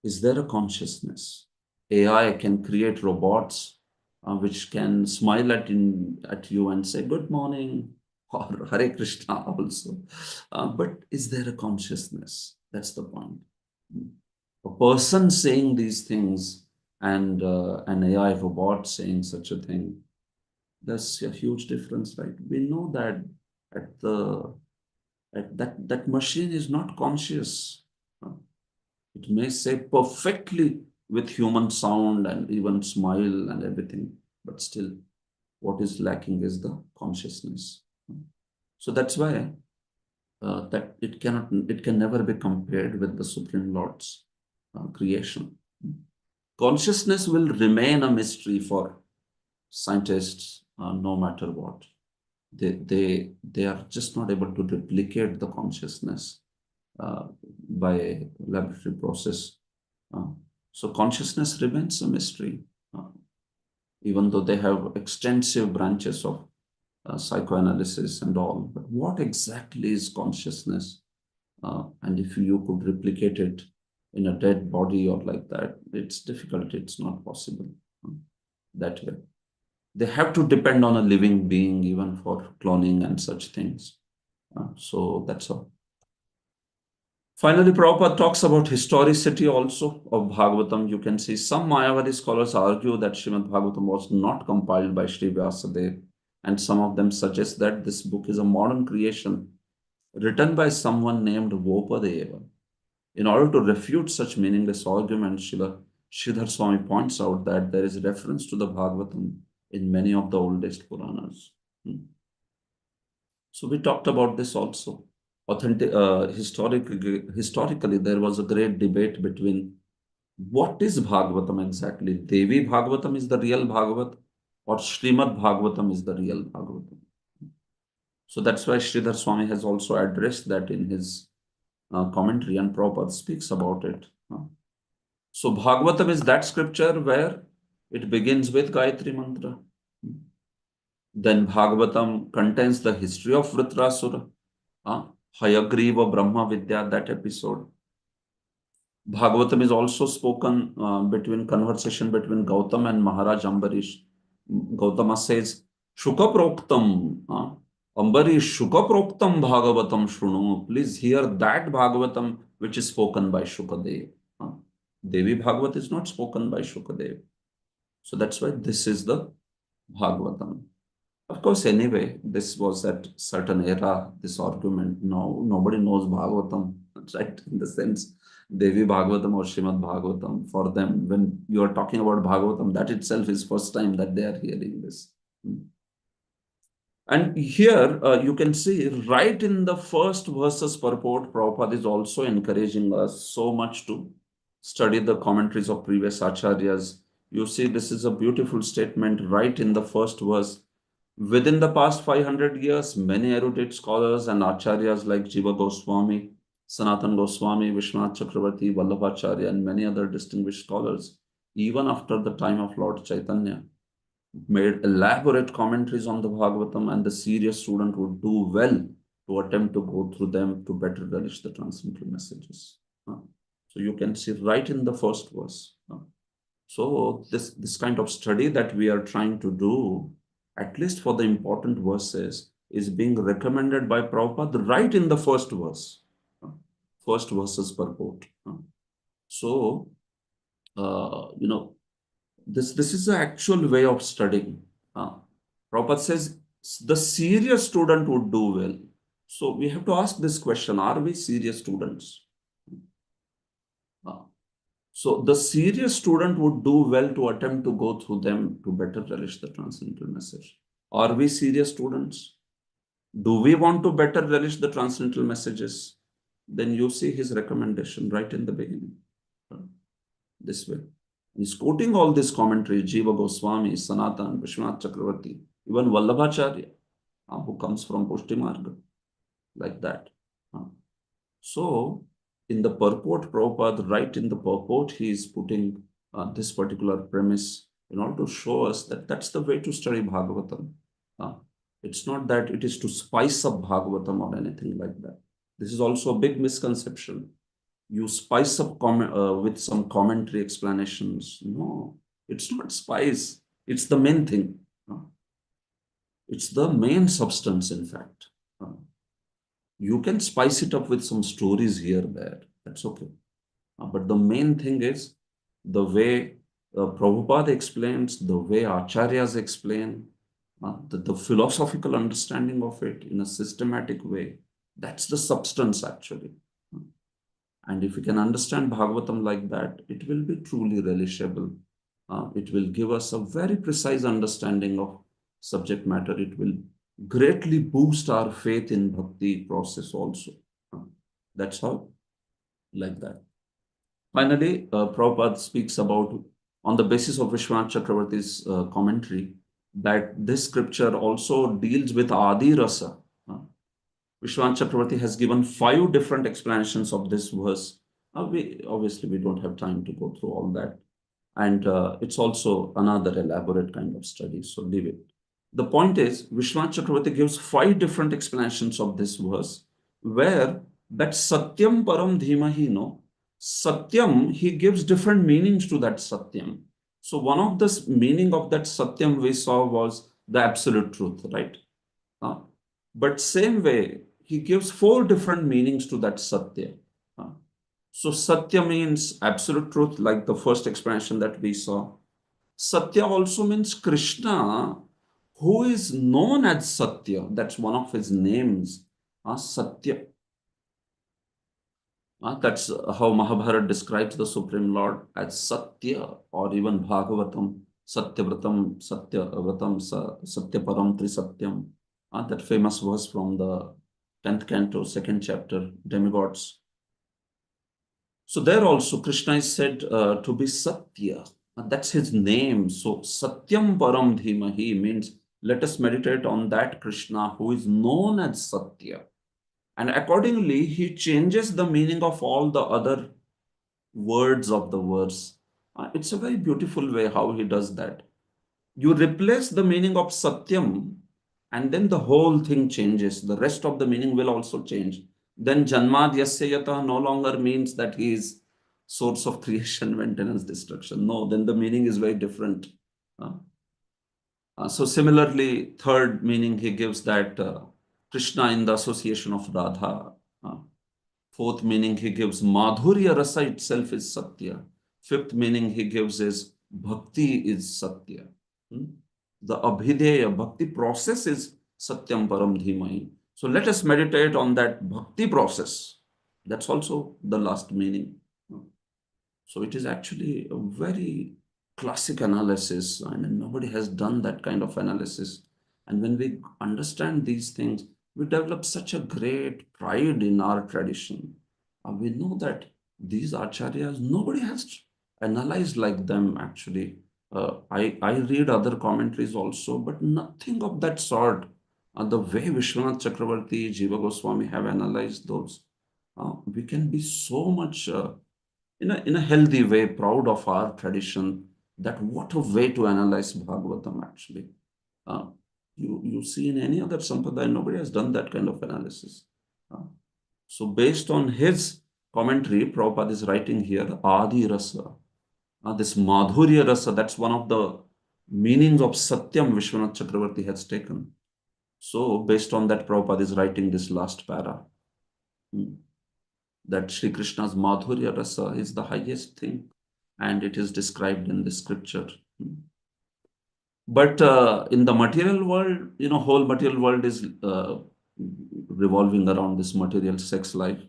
Is there a consciousness? AI can create robots which can smile at you and say good morning, or Hare Krishna also. But is there a consciousness? That's the point. A person saying these things and an AI robot saying such a thing, there's a huge difference, right? We know that that machine is not conscious. It may say perfectly with human sound and even smile and everything, but still what is lacking is the consciousness. So that's why that it can never be compared with the Supreme Lord's creation. Consciousness will remain a mystery for scientists, no matter what. They are just not able to replicate the consciousness by a laboratory process. So consciousness remains a mystery, even though they have extensive branches of psychoanalysis and all. But what exactly is consciousness? And if you could replicate it in a dead body or like that, it's difficult. It's not possible that way. They have to depend on a living being even for cloning and such things. So that's all. Finally, Prabhupada talks about historicity also of Bhagavatam. You can see some Mayavadi scholars argue that Srimad Bhagavatam was not compiled by Sri Vyasadeva, and some of them suggest that this book is a modern creation written by someone named Vopadeva. In order to refute such meaningless arguments, Srila Sridhar Swami points out that there is reference to the Bhagavatam in many of the oldest Puranas. So we talked about this also. Historically, there was a great debate between what is Bhagavatam exactly. Devi Bhagavatam is the real Bhagavat, or Srimad Bhagavatam is the real Bhagavatam. So that's why Sridhar Swami has also addressed that in his commentary, and Prabhupada speaks about it. So Bhagavatam is that scripture where it begins with Gayatri Mantra. Then Bhagavatam contains the history of Vritrasura, Hayagriva Brahma Vidya, that episode. Bhagavatam is also spoken between conversation between Gautam and Maharaj Ambarish. Gautama says, Shukaproktam, Ambarish Shukaproktam Bhagavatam Shrunu. Please hear that Bhagavatam which is spoken by Shukadev. Devi Bhagavat is not spoken by Shukadev. So that's why this is the Bhagavatam. Of course, anyway, this was at certain era, this argument. No, nobody knows Bhagavatam, right? In the sense, Devi Bhagavatam or Srimad Bhagavatam. For them, when you are talking about Bhagavatam, that itself is first time that they are hearing this. And here you can see right in the first verses purport, Prabhupada is also encouraging us so much to study the commentaries of previous acharyas. You see, this is a beautiful statement right in the first verse. Within the past 500 years, many erudite scholars and acharyas like Jiva Goswami, Sanatan Goswami, Vishwanath Chakravarti, Vallabhacharya, and many other distinguished scholars, even after the time of Lord Chaitanya, made elaborate commentaries on the Bhagavatam, and the serious student would do well to attempt to go through them to better relish the transcendental messages. So you can see right in the first verse. So this kind of study that we are trying to do, at least for the important verses, is being recommended by Prabhupada right in the first verse. First verses purport. So, this is the actual way of studying. Prabhupada says the serious student would do well. So we have to ask this question, are we serious students? So the serious student would do well to attempt to go through them to better relish the transcendental message. Are we serious students? Do we want to better relish the transcendental messages? Then you see his recommendation right in the beginning. This way. He's quoting all these commentaries, Jiva Goswami, Sanatan, Vishwanath Chakravarti, even Vallabhacharya, who comes from Pushti Marga, like that. So, in the purport, Prabhupada, right in the purport, he is putting this particular premise in order to show us that that's the way to study Bhagavatam. It's not that it is to spice up Bhagavatam or anything like that. This is also a big misconception. You spice up with some commentary explanations. No, it's not spice. It's the main thing. It's the main substance, in fact. You can spice it up with some stories here, there. That's okay. But the main thing is the way Prabhupada explains, the way Acharyas explain, the philosophical understanding of it in a systematic way. That's the substance, actually. And if we can understand Bhagavatam like that, it will be truly relishable. It will give us a very precise understanding of subject matter. It will greatly boost our faith in Bhakti process also. That's how, like that. Finally, Prabhupada speaks about, on the basis of Vishwanath Chakravarti's commentary, that this scripture also deals with Adi Rasa. Vishwanath Chakravarti has given 5 different explanations of this verse. Obviously, we don't have time to go through all that. And it's also another elaborate kind of study, so leave it. The point is, Vishwanath Chakravarti gives 5 different explanations of this verse, where that Satyam Param Dhimahi, Satyam, he gives different meanings to that Satyam. So one of the meaning of that Satyam we saw was the absolute truth, right? But same way, he gives 4 different meanings to that Satya. So Satya means absolute truth, like the first explanation that we saw. Satya also means Krishna, who is known as Satya. That's one of his names, Satya. That's how Mahabharata describes the Supreme Lord as Satya, or even Bhagavatam, Satyavratam, Satyavratam, Satyaparam Trisatyam. That famous verse from the 10th canto, 2nd chapter, demigods. So there also Krishna is said to be Satya. That's his name. So Satyam Param Dhimahi means let us meditate on that Krishna who is known as Satya. And accordingly, he changes the meaning of all the other words of the verse. It's a very beautiful way how he does that. You replace the meaning of Satyam, and then the whole thing changes. The rest of the meaning will also change. Then Janmad Yasya Yata no longer means that he is source of creation, maintenance, destruction. No, then the meaning is very different. So similarly, third meaning he gives that Krishna in the association of Radha. Fourth meaning he gives Madhurya Rasa itself is Satya. Fifth meaning he gives is Bhakti is Satya. The Abhideya Bhakti process is Satyam Param Dhimai. So let us meditate on that Bhakti process. That's also the last meaning. So it is actually a very classic analysis. I mean, nobody has done that kind of analysis. And when we understand these things, we develop such a great pride in our tradition. We know that these acharyas, nobody has analyzed like them actually. I read other commentaries also, but nothing of that sort. The way Vishwanath Chakravarti, Jiva Goswami have analyzed those, we can be so much in a healthy way proud of our tradition. That what a way to analyze Bhagavatam actually. Uh, you see in any other sampradaya, nobody has done that kind of analysis. So based on his commentary, Prabhupada is writing here, Adi Rasa. This Madhurya Rasa, that's one of the meanings of Satyam Vishwanath Chakravarti has taken. So based on that, Prabhupada is writing this last para. That Sri Krishna's Madhurya Rasa is the highest thing, and it is described in the scripture. But in the material world, whole material world is revolving around this material sex life.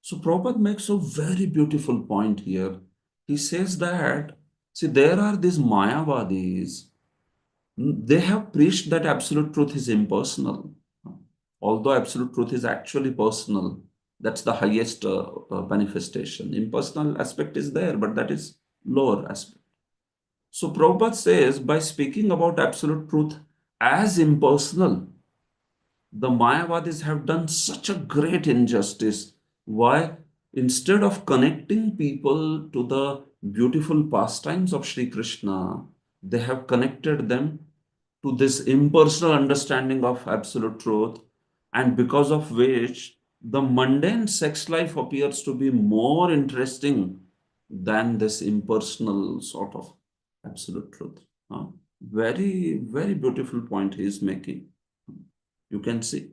So Prabhupada makes a very beautiful point here. He says that, see, there are these Mayavadis. They have preached that absolute truth is impersonal. Although absolute truth is actually personal, that's the highest manifestation. Impersonal aspect is there, but that is lower aspect. So Prabhupada says, by speaking about absolute truth as impersonal, the Mayavadis have done such a great injustice. Why? Instead of connecting people to the beautiful pastimes of Sri Krishna, they have connected them to this impersonal understanding of absolute truth, and because of which the mundane sex life appears to be more interesting than this impersonal sort of absolute truth. Very, very beautiful point he is making. You can see.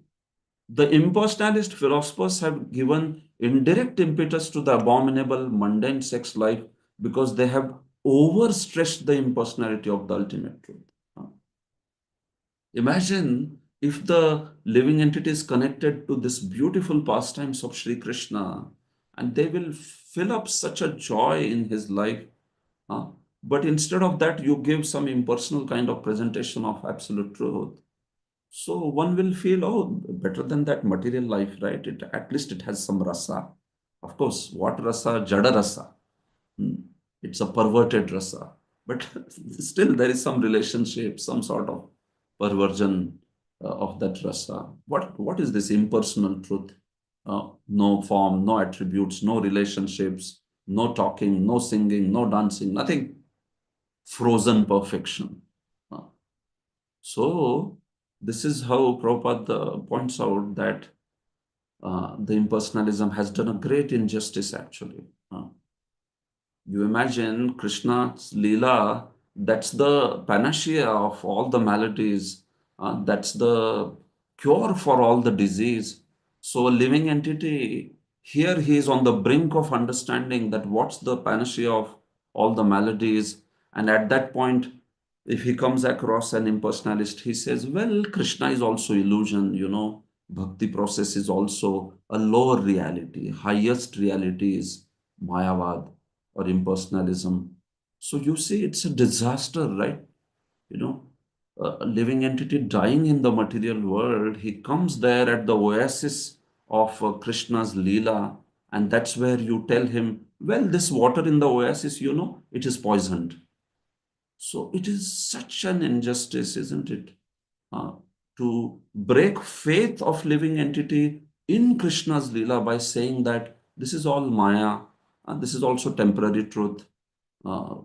The impersonalist philosophers have given indirect impetus to the abominable mundane sex life because they have overstressed the impersonality of the ultimate truth. Imagine if the living entity is connected to this beautiful pastimes of Sri Krishna, and they will fill up such a joy in his life. But instead of that, you give some impersonal kind of presentation of absolute truth. So one will feel, oh, better than that material life, right? At least it has some rasa. Of course, what rasa? Jada rasa. It's a perverted rasa. But still there is some relationship, some sort of perversion of that rasa. What is this impersonal truth? No form, no attributes, no relationships, no talking, no singing, no dancing, nothing. Frozen perfection. So this is how Prabhupada points out that the impersonalism has done a great injustice actually. You imagine Krishna's Leela, that's the panacea of all the maladies, that's the cure for all the disease. So a living entity Here he is on the brink of understanding that what's the panacea of all the maladies. And at that point, if he comes across an impersonalist, he says, well, Krishna is also illusion, Bhakti process is also a lower reality. Highest reality is Mayavad or impersonalism. So you see, it's a disaster, right? You know, a living entity dying in the material world, he comes there at the oasis of Krishna's Leela, and that's where you tell him, well, this water in the oasis, it is poisoned. So it is such an injustice, isn't it? Uh, to break faith of living entity in Krishna's Leela by saying that this is all Maya, and this is also temporary truth. Uh,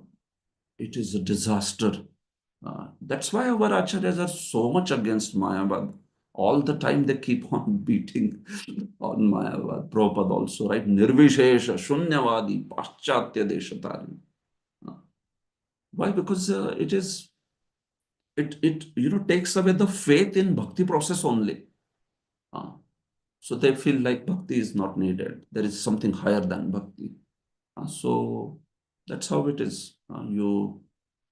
it is a disaster. That's why our acharyas are so much against Mayavad. All the time they keep on beating on Mayavad. Prabhupada also, right? Nirvishesha, Shunyavadi, Paschatya Deshatari. Uh, Why? Because it takes away the faith in bhakti process only. Uh, so they feel like bhakti is not needed. There is something higher than bhakti. So that's how it is. You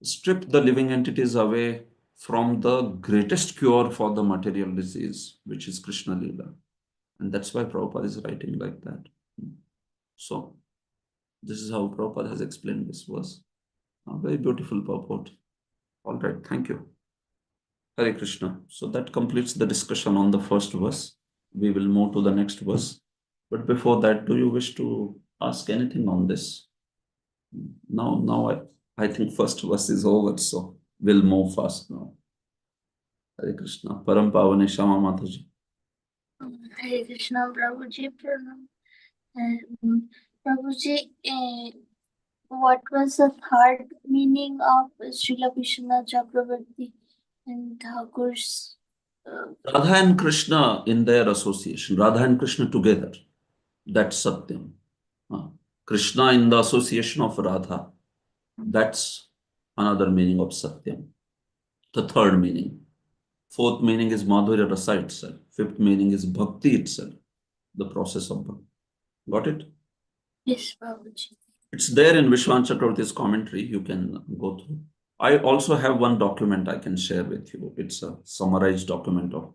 strip the living entities away from the greatest cure for the material disease, which is Krishna Lila. And that's why Prabhupada is writing like that. So this is how Prabhupada has explained this verse. A very beautiful purport. All right, thank you. Hare Krishna. So that completes the discussion on the first verse. We will move to the next verse. But before that, do you wish to ask anything on this? Now I think first verse is over, so we'll move fast now. Hare Krishna. Param Pavane Shama Mataji. Hare Krishna, Prabhuji, Pranam. Prabhuji, what was the third meaning of Srila Krishna Chakravarti and Thakur's? Radha and Krishna in their association, Radha and Krishna together. That's Satyam. Krishna in the association of Radha. That's another meaning of Satyam. The third meaning. Fourth meaning is Madhurya Rasa itself. Fifth meaning is Bhakti itself. The process of Bhakti. Got it? Yes, Prabhuji. It's there in Vishwan Chakravarti's commentary. You can go through. I also have one document I can share with you. It's a summarized document of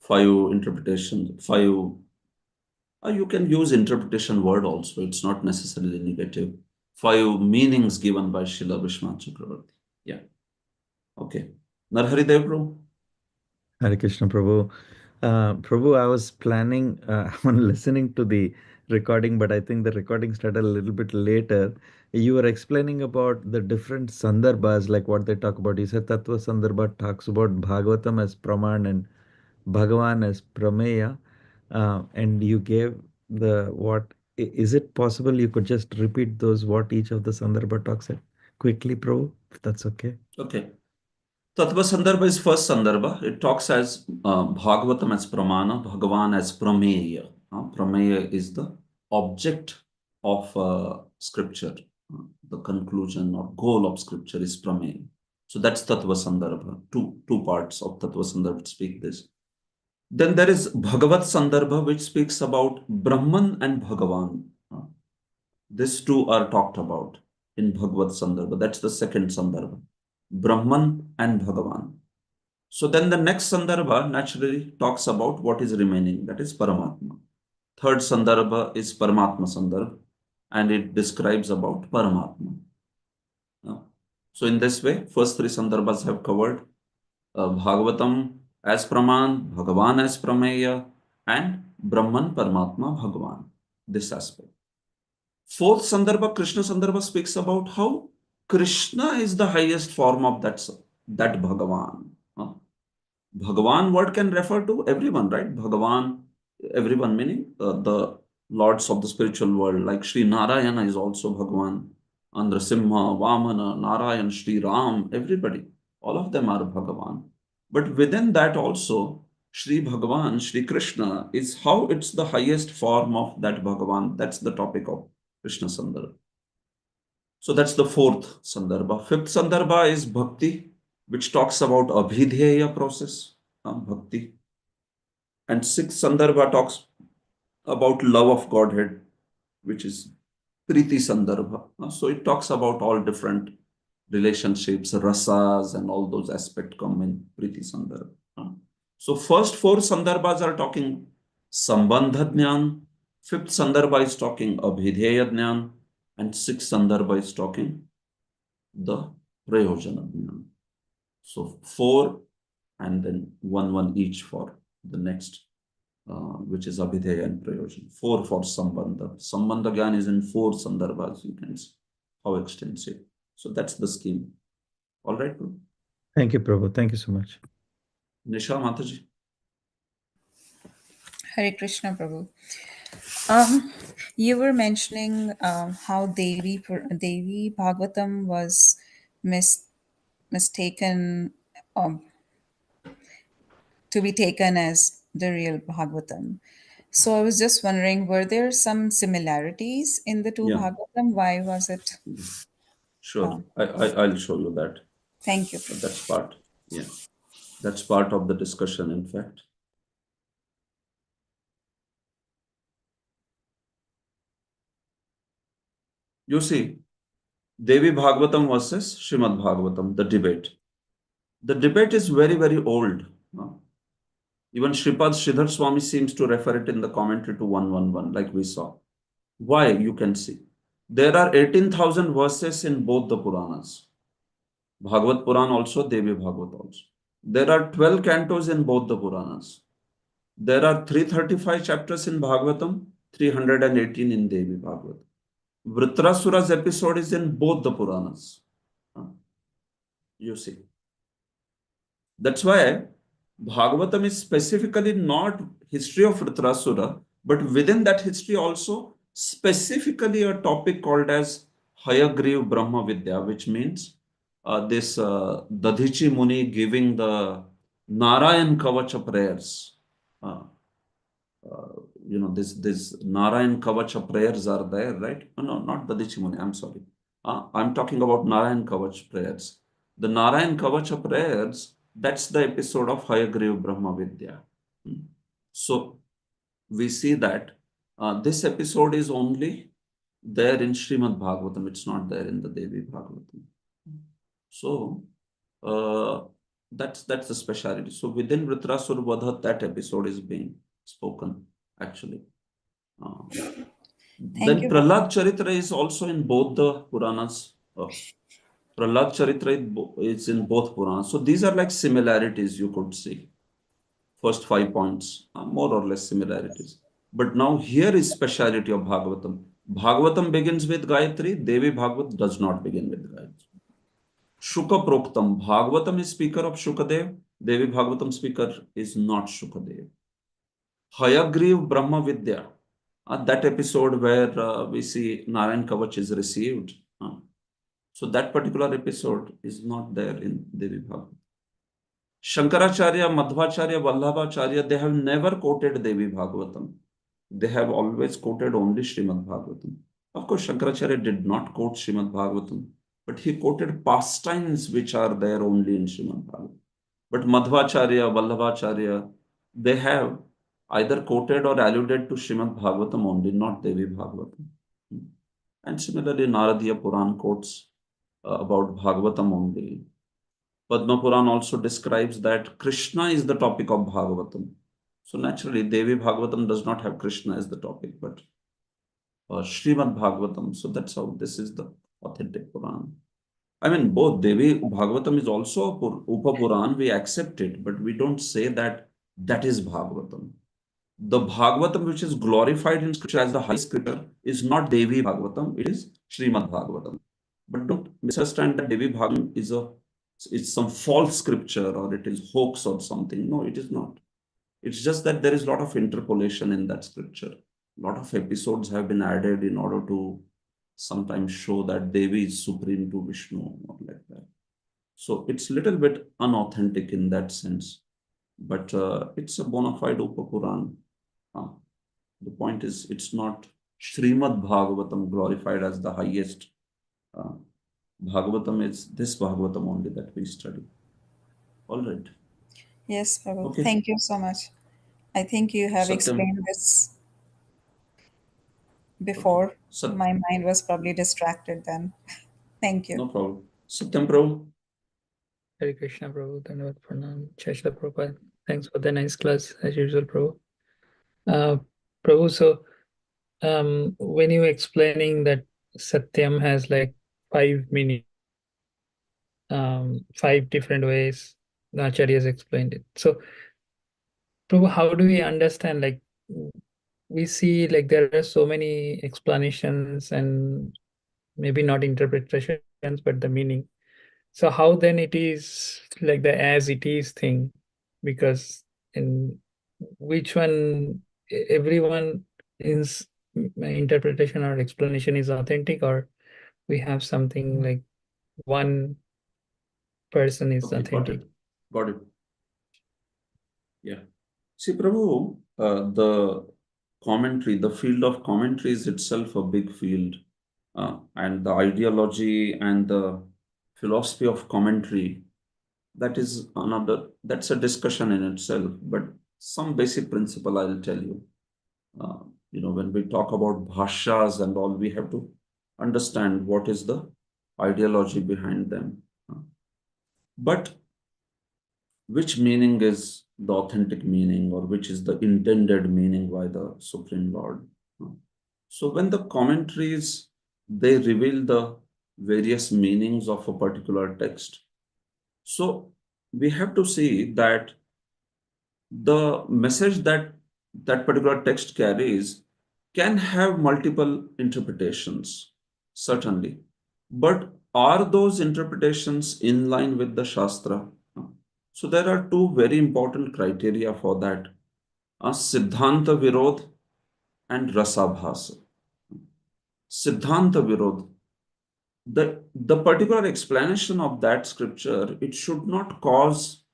5 interpretations, 5. You can use interpretation word also. It's not necessarily negative. 5 meanings given by Srila Vishwan Chakravarti. Yeah. Okay. Narhari Dev Prabhu. Hare Krishna, Prabhu. Prabhu, I was planning on listening to the recording, but I think the recording started a little bit later. You were explaining about the different sandarbhas, like what they talk about. You said Tattva Sandarbha talks about Bhagavatam as Praman and Bhagavan as Prameya. And you gave the what. Is it possible you could just repeat those, what each of the sandarbha talks at quickly, Prabhu, if that's okay? Okay. Tattva Sandarbha is first Sandarbha. It talks as Bhagavatam as Pramana, Bhagavan as Prameya. Prameya is the object of scripture. The conclusion or goal of scripture is Prameya. So that's Tattva Sandarbha. Two parts of Tattva Sandarbha speak this. Then there is Bhagavat Sandarbha, which speaks about Brahman and Bhagavan. These two are talked about in Bhagavat Sandarbha. That's the second Sandarbha. Brahman and Bhagavan. So then the next Sandarbha naturally talks about what is remaining, that is Paramatma. Third Sandarbha is Paramatma Sandarbha, and it describes about Paramatma. So in this way, first 3 Sandarbhas have covered Bhagavatam as Praman, Bhagavan as Prameya, and Brahman, Paramatma, Bhagavan. This aspect. Fourth Sandarbha, Krishna Sandarbha, speaks about how Krishna is the highest form of that Bhagavan. Bhagavan word can refer to everyone, right? Bhagavan, everyone meaning the lords of the spiritual world, like Sri Narayana is also Bhagavan, Andrasimha, Vamana, Narayan, Sri Ram, everybody. All of them are Bhagavan. But within that also, Sri Bhagavan, Sri Krishna is how it's the highest form of that Bhagavan. That's the topic of Krishna Sandarbha. So that's the fourth Sandarbha. Fifth Sandarbha is Bhakti, which talks about Abhidheya process, Bhakti. And sixth Sandarbha talks about love of Godhead, which is Priti Sandarbha. So it talks about all different relationships, rasas, and all those aspects come in Priti Sandarbha. So first four Sandarbhas are talking Sambandha Jnana, fifth Sandarbha is talking Abhidheya Jnana, and sixth Sandarbha is talking the Prayojana Jnana. So four and then one each for the next, which is Abhidheya and Prayojan. Four for Sambandha. Sambandha Gyan is in four Sandarbhas, you can see how extensive. So that's the scheme. All right, bro. Thank you, Prabhu. Thank you so much. Nisha Mataji. Hare Krishna, Prabhu. You were mentioning how Devi Bhagavatam was mistaken um, to be taken as the real Bhagavatam. So I was just wondering, were there some similarities in the two Yeah, Bhagavatam? Why was it? sure. I'll show you that. Thank you. That's part. Yeah, that's part of the discussion, in fact. You see, Devi Bhagavatam versus Srimad Bhagavatam, the debate. The debate is very, very old. Even Sripad Sridhar Swami seems to refer it in the commentary to 111, like we saw. Why? You can see. There are 18,000 verses in both the Puranas. Bhagavad Puran also, Devi Bhagavad also. There are 12 cantos in both the Puranas. There are 335 chapters in Bhagavatam, 318 in Devi Bhagavad. Vritrasura's episode is in both the Puranas. You see. That's why Bhagavatam is specifically not history of Vritrasura, but within that history also specifically a topic called as Hayagriv Brahma Vidya, which means this Dadhichi Muni giving the Narayan Kavacha prayers. This Narayan Kavacha prayers are there, right? No, not Dadhichi Muni, I'm sorry. I'm talking about Narayan Kavach prayers. The Narayan Kavacha prayers, that's the episode of Hayagriv Brahma Vidya. So we see that this episode is only there in Srimad Bhagavatam. It's not there in the Devi Bhagavatam. So that's the speciality. So within Vritrasur Vadha, that episode is being spoken actually. Then Prahlad Charitra is also in both the Puranas. Prahlad Charitra is in both Puranas. So these are like similarities you could see. First 5 points, more or less similarities. But now here is speciality of Bhagavatam. Bhagavatam begins with Gayatri, Devi Bhagavat does not begin with Gayatri. Shuka Proktam, Bhagavatam is speaker of Shukadev, Devi Bhagavatam speaker is not Shukadev. Hayagriv Brahma Vidya, that episode where we see Narayan Kavach is received. So that particular episode is not there in Devi Bhagavatam. Shankaracharya, Madhvacharya, Vallabhacharya, they have never quoted Devi Bhagavatam. They have always quoted only Srimad Bhagavatam. Of course, Shankaracharya did not quote Srimad Bhagavatam, but he quoted pastimes which are there only in Srimad Bhagavatam. But Madhvacharya, Vallabhacharya, they have either quoted or alluded to Srimad Bhagavatam only, not Devi Bhagavatam. And similarly, Naradiya Puran quotes about Bhagavatam only. Padma Puran also describes that Krishna is the topic of Bhagavatam. So naturally, Devi Bhagavatam does not have Krishna as the topic, but Srimad Bhagavatam. So that's how this is the authentic Puran. I mean, both Devi Bhagavatam is also Upa Puran. We accept it, but we don't say that that is Bhagavatam. The Bhagavatam which is glorified in scripture as the highest scripture is not Devi Bhagavatam, it is Srimad Bhagavatam. But don't misunderstand that Devi Bhagavatam is it's some false scripture or it is hoax or something. No, it is not. It's just that there is a lot of interpolation in that scripture. A lot of episodes have been added in order to sometimes show that Devi is supreme to Vishnu or like that. So it's a little bit unauthentic in that sense. But it's a bona fide Upa Puran. The point is, it's not Srimad Bhagavatam glorified as the highest. Bhagavatam is this Bhagavatam only that we study. All right. Yes, Prabhu. Okay. Thank you so much. I think you have Satyam. explained this before. Sat, My mind was probably distracted then. Thank you. no problem. Satyam Prabhu. Hare Krishna, Prabhu. Dhanyavad Pranam. Jai Shri Prabhupada. Thanks for the nice class, as usual, Prabhu. Prabhu, so when you were explaining that Satyam has like 5 meanings, 5 different ways the Acharyas explained it. So, Prabhu, how do we understand? Like, we see like there are so many explanations and maybe not interpretations, but the meaning. So how then it is like the as it is thing? Because in which one everyone is interpretation or explanation is authentic, or we have something like one person is Okay, got authentic. it. Got it. Yeah. See, Prabhu, the commentary, the field of commentary is itself a big field. And the ideology and the philosophy of commentary, that is another, that's a discussion in itself. But some basic principle I'll tell you. When we talk about bhashyas and all, we have to understand what is the ideology behind them. But which meaning is the authentic meaning, or which is the intended meaning by the Supreme Lord? So when the commentaries, they reveal the various meanings of a particular text. So we have to see that the message that that particular text carries can have multiple interpretations, certainly. But are those interpretations in line with the Shastra? So there are two very important criteria for that. Siddhanta Virod and Rasabhasa. Siddhanta Virod. The particular explanation of that scripture, it should not cause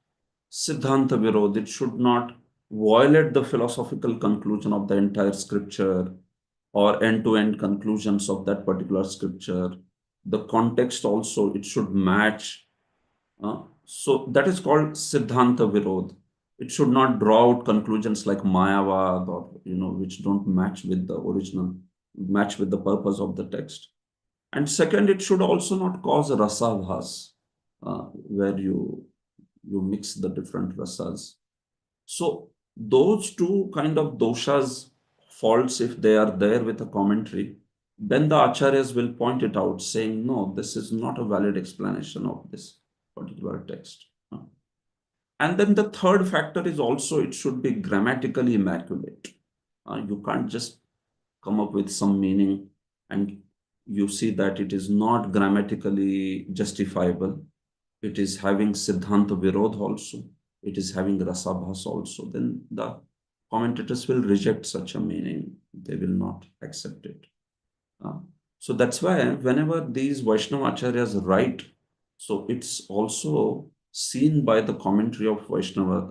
Siddhanta Virod. It should not violate the philosophical conclusion of the entire scripture or end-to-end conclusions of that particular scripture. The context also, it should match. So that is called Siddhanta Virod. It should not draw out conclusions like Mayavad, or which don't match with the original, match with the purpose of the text. And second, it should also not cause rasabhas, where you mix the different rasas. So those two kind of doshas, faults, if they are there with a commentary, then the acharyas will point it out, saying, no, this is not a valid explanation of this particular text. And then the third factor is also, it should be grammatically immaculate. You can't just come up with some meaning and you see that it is not grammatically justifiable. It is having Siddhanta Virod also. It is having Rasabhas also. Then the commentators will reject such a meaning. They will not accept it. So that's why whenever these Vaishnava Acharyas write, so it's also seen by the commentary of Vaishnava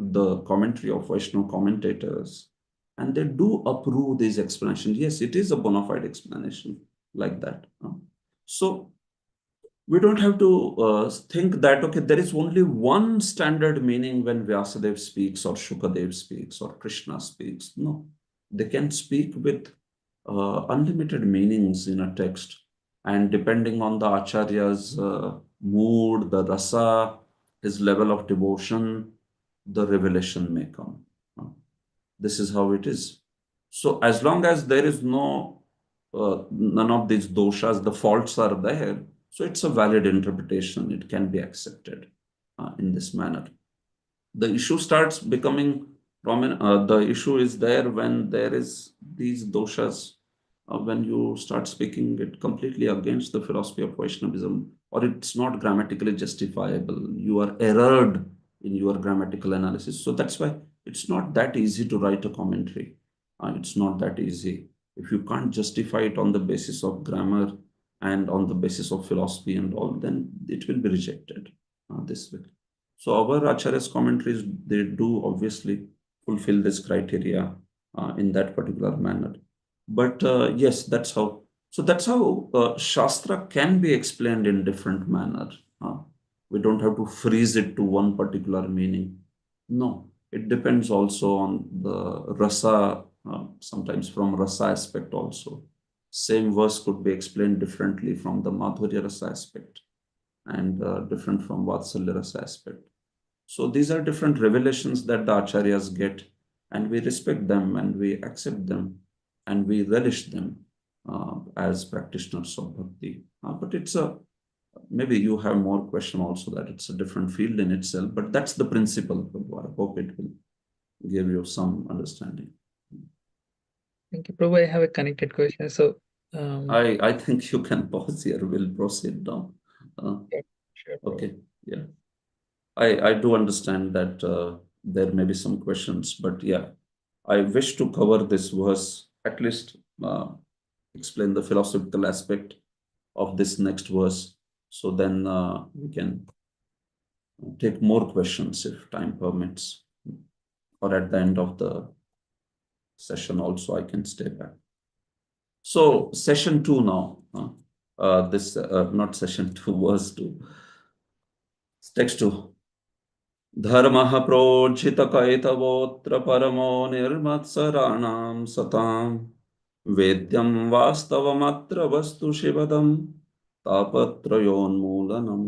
commentators, and they do approve these explanations. Yes, it is a bona fide explanation like that. So we don't have to think that, okay, there is only one standard meaning when Vyasadeva speaks or Shukadev speaks or Krishna speaks. No, they can speak with unlimited meanings in a text. And depending on the Acharya's mood, the rasa, his level of devotion, the revelation may come. This is how it is. So as long as there is none of these doshas, the faults are there, so it's a valid interpretation. It can be accepted in this manner. The issue starts becoming prominent. The issue is there when there is these doshas, when you start speaking it completely against the philosophy of Vaishnavism, or it's not grammatically justifiable. You are erred in your grammatical analysis. So that's why it's not that easy to write a commentary. It's not that easy. If you can't justify it on the basis of grammar and on the basis of philosophy and all, then it will be rejected this way. So our Acharya's commentaries, they do obviously fulfill this criteria in that particular manner. But yes, that's how. So that's how Shastra can be explained in different manner. We don't have to freeze it to one particular meaning. No, it depends also on the rasa, sometimes from rasa aspect also. Same verse could be explained differently from the Madhurya Rasa aspect and different from Vatsalya Rasa aspect. So these are different revelations that the acharyas get, and we respect them and we accept them and we relish them as practitioners of bhakti. But it's a maybe you have more question also that it's a different field in itself, but that's the principle. Prabhu. I hope it will give you some understanding. Thank you, Prabhu. I have a connected question. So, I think you can pause here. We'll proceed now. sure, Prabhu. Okay, yeah. I do understand that there may be some questions, but yeah, I wish to cover this verse, at least explain the philosophical aspect of this next verse. So then we can take more questions if time permits, or at the end of the session also I can stay back. So session 2 now. This not session 2, verse 2. Text 2. धर्मः प्रोज्झितकैतवोऽत्र परमो निर्मत्सराणां सतां वेद्यं वास्तवमत्र वस्तु शिवदं तापत्रयोन्मूलनम्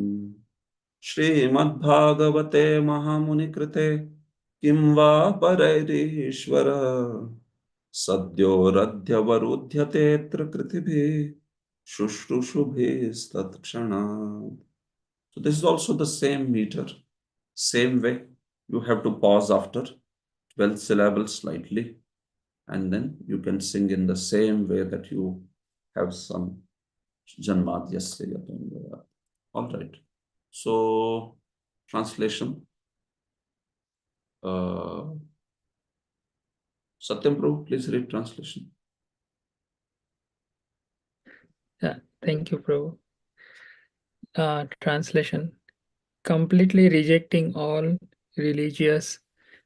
श्रीमद्भागवते महामुनिकृते किं वा परैरीश्वर सद्योरध्यवरुध्यतेऽत्र कृतिभिः शुश्रूषुभिस्तत्क्षणात्. So this is also the same meter. Same way, you have to pause after 12 syllables slightly, and then you can sing in the same way that you have sung Janmadyasya Yatangaya. All right. So, translation. Satyam Prabhu, please read translation. Yeah, thank you, Prabhu. Translation. Completely rejecting all religious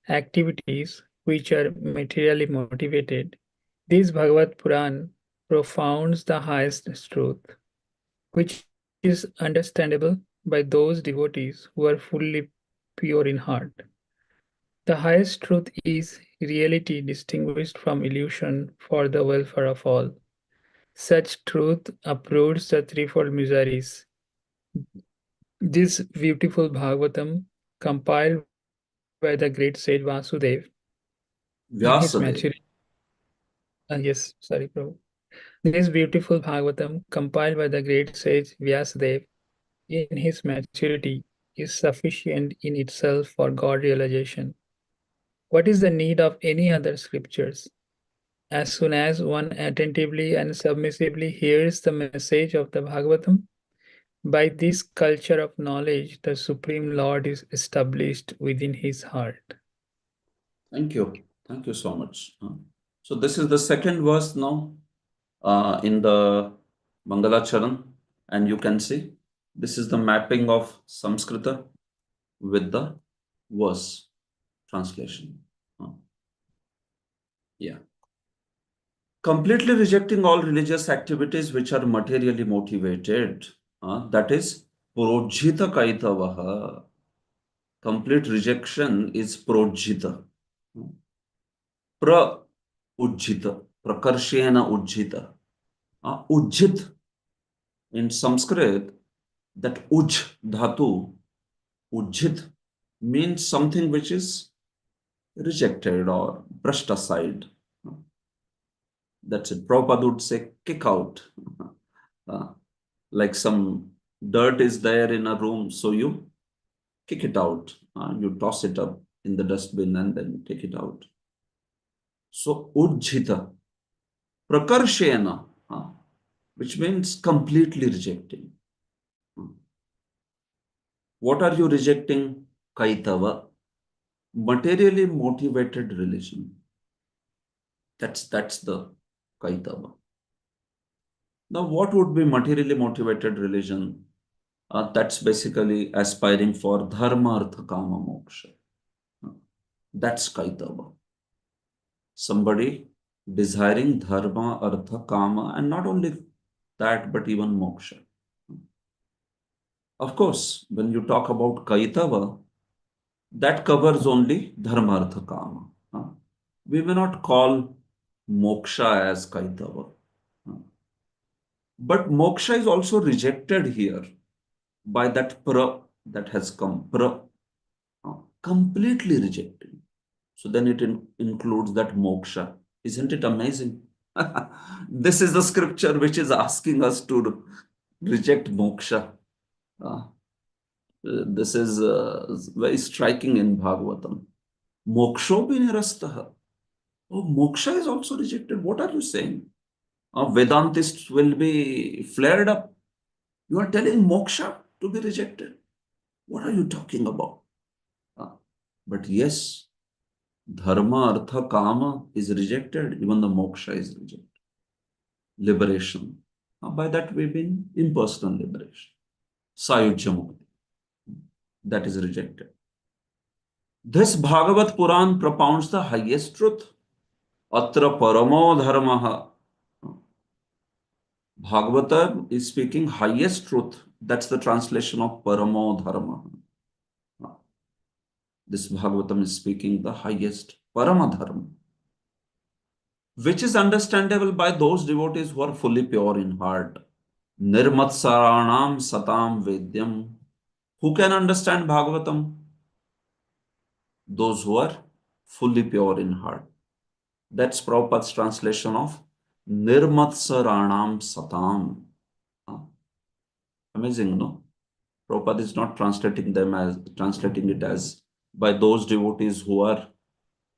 activities which are materially motivated, this Bhagavad Puran propounds the highest truth, which is understandable by those devotees who are fully pure in heart. The highest truth is reality distinguished from illusion for the welfare of all. Such truth uproots the threefold miseries. This beautiful Bhagavatam, compiled by the great sage Vasudev in his Vyasadeva. maturity. Yes, sorry, Prabhu. This beautiful Bhagavatam, compiled by the great sage Vyasadeva in his maturity, is sufficient in itself for God realization. What is the need of any other scriptures? As soon as one attentively and submissively hears the message of the Bhagavatam, by this culture of knowledge, the Supreme Lord is established within his heart. Thank you. Thank you so much. So this is the second verse now in the Mangala Charan, and you can see this is the mapping of Samskrita with the verse translation. Yeah. Completely rejecting all religious activities which are materially motivated, that is projita kaitavaha. Complete rejection is projita. Pra ujjita, prakarshena ujjita. Ujjit in Sanskrit, that uj dhatu, ujjit means something which is rejected or brushed aside. That's it. Prabhupada would say kick out. Like some dirt is there in a room, so you kick it out. You toss it up in the dustbin and then take it out. So ujjita, prakarshena, which means completely rejecting. What are you rejecting? Kaitava, materially motivated religion. That's the Kaitava. Now, what would be materially motivated religion? That's basically aspiring for dharma, artha, kama, moksha. That's Kaitava. Somebody desiring dharma, artha, kama, and not only that, but even moksha. Of course, when you talk about Kaitava, that covers only dharma, artha, kama. We may not call moksha as Kaitava. But moksha is also rejected here by that pra that has come. Pra, completely rejected. So then it includes that moksha. Isn't it amazing? This is the scripture which is asking us to reject moksha. This is very striking in Bhagavatam. Moksho nirastaha. Oh, moksha is also rejected. What are you saying? Vedantists will be flared up. You are telling moksha to be rejected. What are you talking about? But yes, dharma, artha, kama is rejected. Even the moksha is rejected. Liberation. By that we mean impersonal liberation. Sayujya mukti. That is rejected. This Bhagavat Puran propounds the highest truth. Atra paramo dharmaha. Bhagavatam is speaking highest truth. That's the translation of paramo dharma. This Bhagavatam is speaking the highest paramadharma, which is understandable by those devotees who are fully pure in heart. Nirmatsaranam satam vedyam. Who can understand Bhagavatam? Those who are fully pure in heart. That's Prabhupada's translation of Nirmatsaranam satam. Amazing, no? Prabhupada is not translating it as by those devotees who are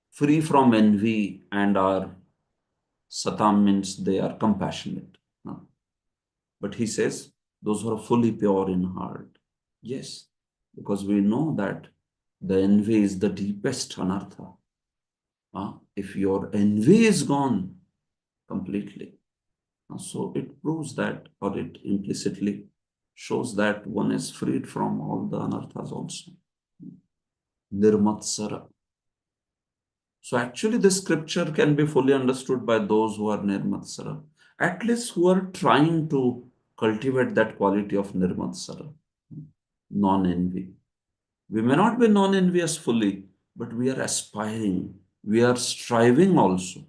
free from envy and are satam means they are compassionate. But he says those who are fully pure in heart. Yes, because we know that the envy is the deepest anartha. If your envy is gone completely, so it proves that, or it implicitly shows that one is freed from all the anarthas also. Nirmatsara. So actually this scripture can be fully understood by those who are nirmatsara, at least who are trying to cultivate that quality of nirmatsara, non-envy. We may not be non-envious fully, but we are aspiring. We are striving also.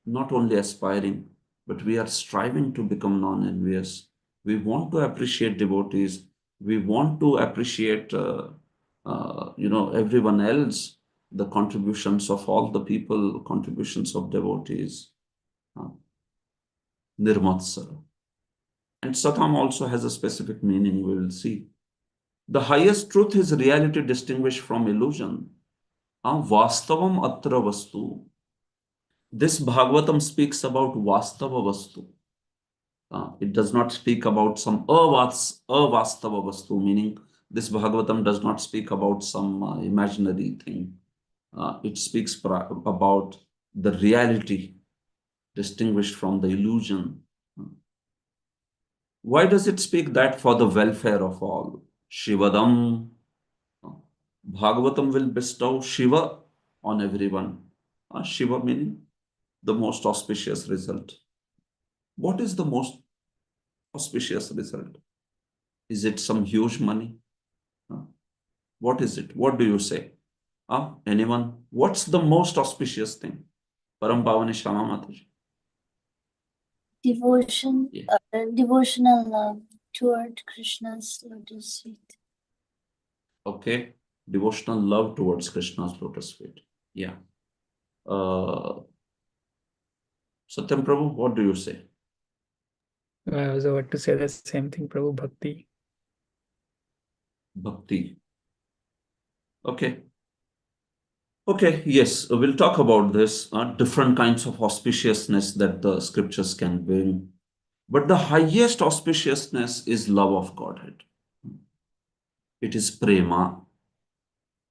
Not only aspiring, but we are striving to become non-envious. We want to appreciate devotees. We want to appreciate, everyone else, the contributions of all the people, contributions of devotees. Nirmatsara. And Satam also has a specific meaning, we will see. The highest truth is reality distinguished from illusion. Vastavam atra vastu. This Bhagavatam speaks about Vastava Vastu. It does not speak about some avastava Vastu, meaning this Bhagavatam does not speak about some imaginary thing. It speaks about the reality distinguished from the illusion. Why does it speak that? For the welfare of all. Shivadam. Bhagavatam will bestow Shiva on everyone. Shiva meaning the most auspicious result. What is the most auspicious result? Is it some huge money? What is it? What do you say? Anyone? What's the most auspicious thing? Param Pavani Shama Mataji. Devotion, Yeah. devotional love toward Krishna's lotus feet. Okay. Devotional love towards Krishna's lotus feet. Yeah. Satyam Prabhu, what do you say? I was about to say the same thing, Prabhu. Bhakti. Bhakti. Okay. Okay, yes, we'll talk about this, different kinds of auspiciousness that the scriptures can bring. But the highest auspiciousness is love of Godhead. It is prema.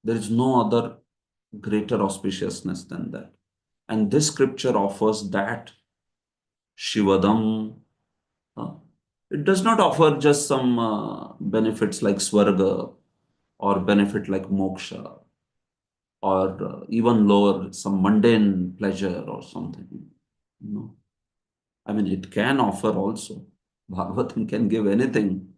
There is no other greater auspiciousness than that. And this scripture offers that Shivadam. It does not offer just some benefits like Swarga or benefit like Moksha or even lower, some mundane pleasure or something. No. I mean, it can offer also. Bhagavatam can give anything.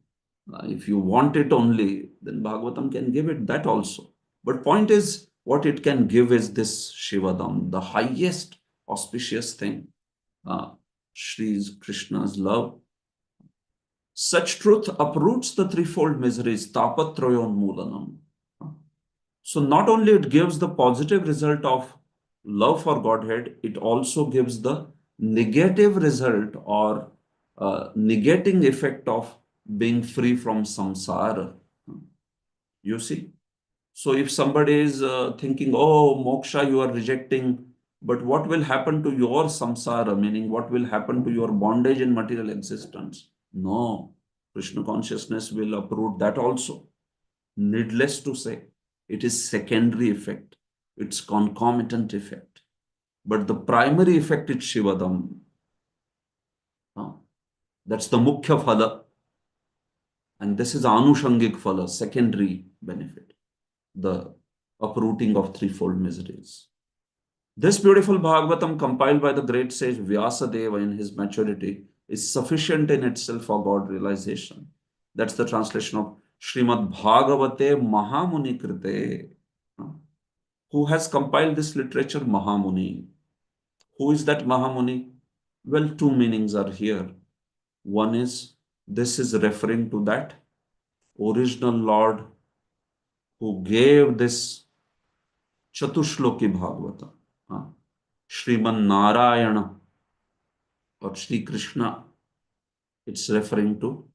If you want it only, then Bhagavatam can give it that also. But point is, what it can give is this Shivadam, the highest auspicious thing. Shri Krishna's love Such truth uproots the threefold miseries, tapatrayon moolanam. So not only it gives the positive result of love for Godhead, it also gives the negative result or negating effect of being free from samsara. You see? So if somebody is thinking, oh, moksha, you are rejecting, but what will happen to your samsara, meaning what will happen to your bondage in material existence? No, Krishna consciousness will uproot that also. Needless to say, it is secondary effect. It's concomitant effect. But the primary effect is Shivadam. That's the Mukhya Phala. And this is Anushangik Phala, secondary benefit. The uprooting of threefold miseries. This beautiful Bhagavatam compiled by the great sage Vyasadeva in his maturity is sufficient in itself for God realization. That's the translation of Srimad Bhagavate Mahamuni Krite. Who has compiled this literature? Mahamuni. Who is that Mahamuni? Well, two meanings are here. One is, this is referring to that original Lord who gave this Chatushloki Bhagavata. Sriman Narayana or Sri Krishna. It's referring to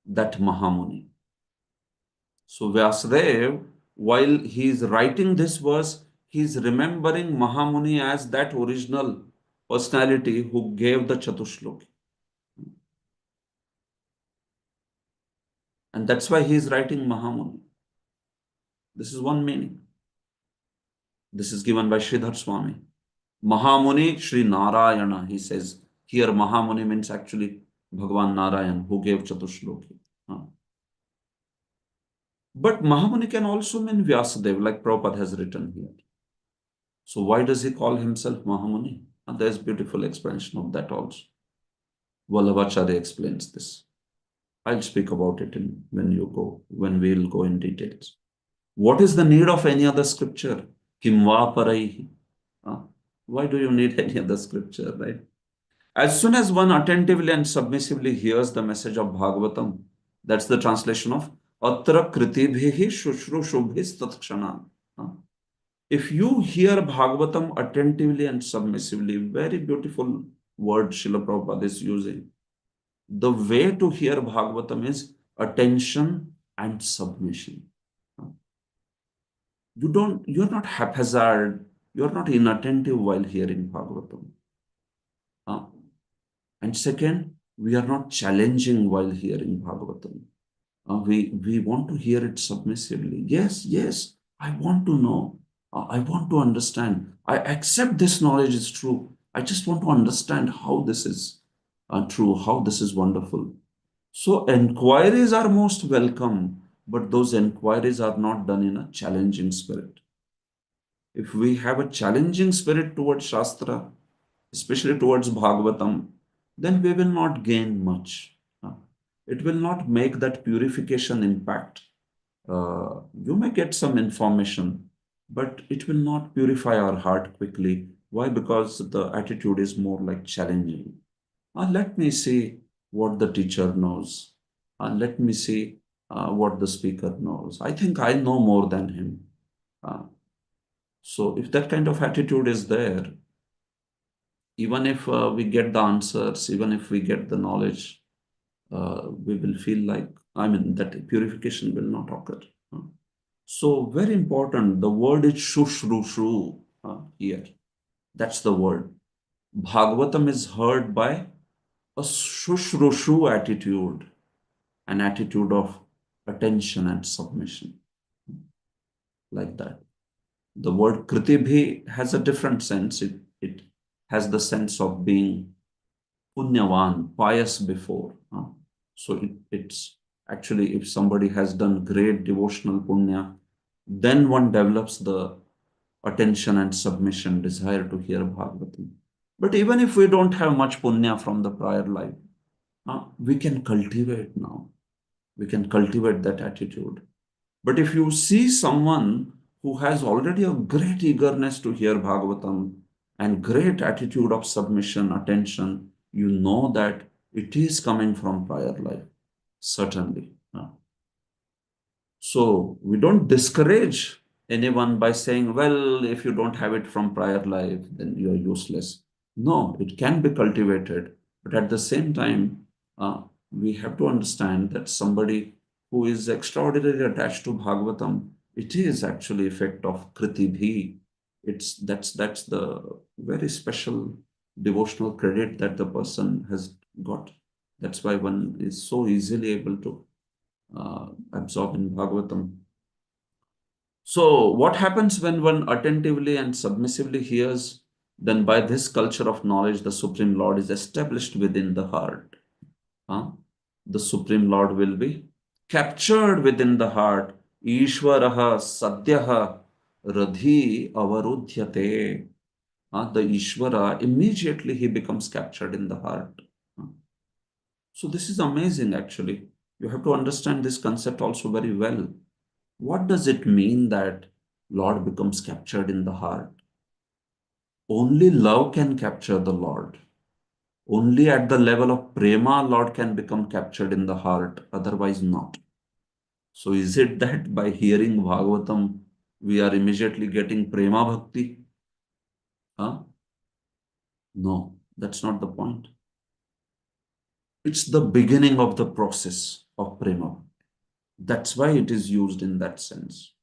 that Mahamuni. So Vyasadeva, while he is writing this verse, he is remembering Mahamuni as that original personality who gave the Chatushloki. And that's why he is writing Mahamuni. This is one meaning. This is given by Sridhar Swami. Mahamuni Sri Narayana, he says. Here Mahamuni means actually Bhagavan Narayan who gave Chatushloki. But Mahamuni can also mean Vyasadeva, like Prabhupada has written here. So why does he call himself Mahamuni? And there's beautiful explanation of that also. Vallabhacharya explains this. I'll speak about it when we'll go in details. What is the need of any other scripture? Kimva paraihi. Why do you need any other scripture, right? As soon as one attentively and submissively hears the message of Bhagavatam, that's the translation of Atra kritibhihi shushrushubbhis tatkshanam. If you hear Bhagavatam attentively and submissively, very beautiful word Srila Prabhupada is using. The way to hear Bhagavatam is attention and submission. You're not haphazard, you're not inattentive while hearing Bhagavatam. And second, we are not challenging while hearing Bhagavatam. We want to hear it submissively. Yes, I want to know. I want to understand. I accept this knowledge is true. I just want to understand how this is true, how this is wonderful. So enquiries are most welcome, but those enquiries are not done in a challenging spirit. If we have a challenging spirit towards Shastra, especially towards Bhagavatam, then we will not gain much. It will not make that purification impact. You may get some information, but it will not purify our heart quickly. Why? Because the attitude is more like challenging. Let me see what the teacher knows. Let me see what the speaker knows. I think I know more than him. So if that kind of attitude is there, even if we get the answers, even if we get the knowledge, we will feel like, that purification will not occur. So very important, the word is shushrushu here. That's the word. Bhagavatam is heard by a shushrushu attitude, an attitude of attention and submission, like that. The word kritibhi has a different sense. It has the sense of being punyavan, pious before. So it's actually, if somebody has done great devotional punya, then one develops the attention and submission, desire to hear Bhagavatam. But even if we don't have much punya from the prior life, we can cultivate now. We can cultivate that attitude. But if you see someone who has already a great eagerness to hear Bhagavatam and great attitude of submission, attention, you know that it is coming from prior life. certainly. So we don't discourage anyone by saying, well, if you don't have it from prior life, then you're useless. No, it can be cultivated. But at the same time, we have to understand that somebody who is extraordinarily attached to Bhagavatam, it is actually effect of Kriti Bhi. That's the very special devotional credit that the person has got. That's why one is so easily able to absorb in Bhagavatam. So, what happens when one attentively and submissively hears? Then, by this culture of knowledge, the Supreme Lord is established within the heart. The Supreme Lord will be captured within the heart. Ishvaraha Sadhyaha Radhi Avarudhyate. The Ishvara, immediately he becomes captured in the heart. So, this is amazing actually. You have to understand this concept also very well. What does it mean that Lord becomes captured in the heart? Only love can capture the Lord. Only at the level of prema, Lord can become captured in the heart, otherwise not. So is it that by hearing Bhagavatam, we are immediately getting prema bhakti? No, that's not the point. It's the beginning of the process of prema. That's why it is used in that sense.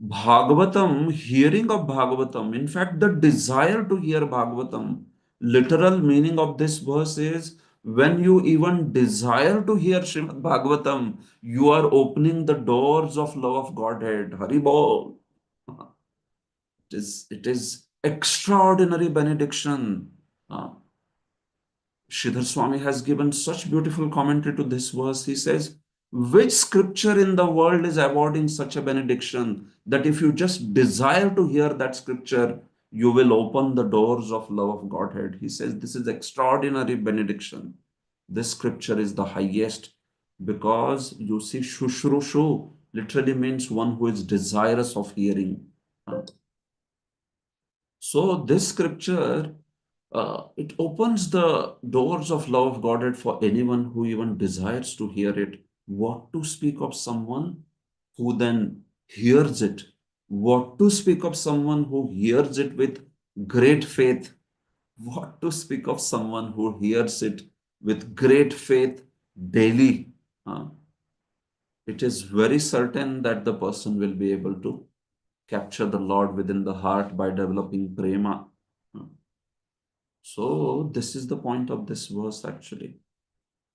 Bhagavatam, hearing of Bhagavatam, in fact, the desire to hear Bhagavatam, literal meaning of this verse is when you even desire to hear Srimad Bhagavatam, you are opening the doors of love of Godhead. Haribol. It is extraordinary benediction. Sridhar Swami has given such beautiful commentary to this verse. He says, which scripture in the world is awarding such a benediction that if you just desire to hear that scripture, you will open the doors of love of Godhead? He says, this is extraordinary benediction. This scripture is the highest because you see, Shushrushu literally means one who is desirous of hearing. So this scripture, it opens the doors of love of Godhead for anyone who even desires to hear it. What to speak of someone who then hears it? What to speak of someone who hears it with great faith? What to speak of someone who hears it with great faith daily? It is very certain that the person will be able to capture the Lord within the heart by developing prema. So, this is the point of this verse actually.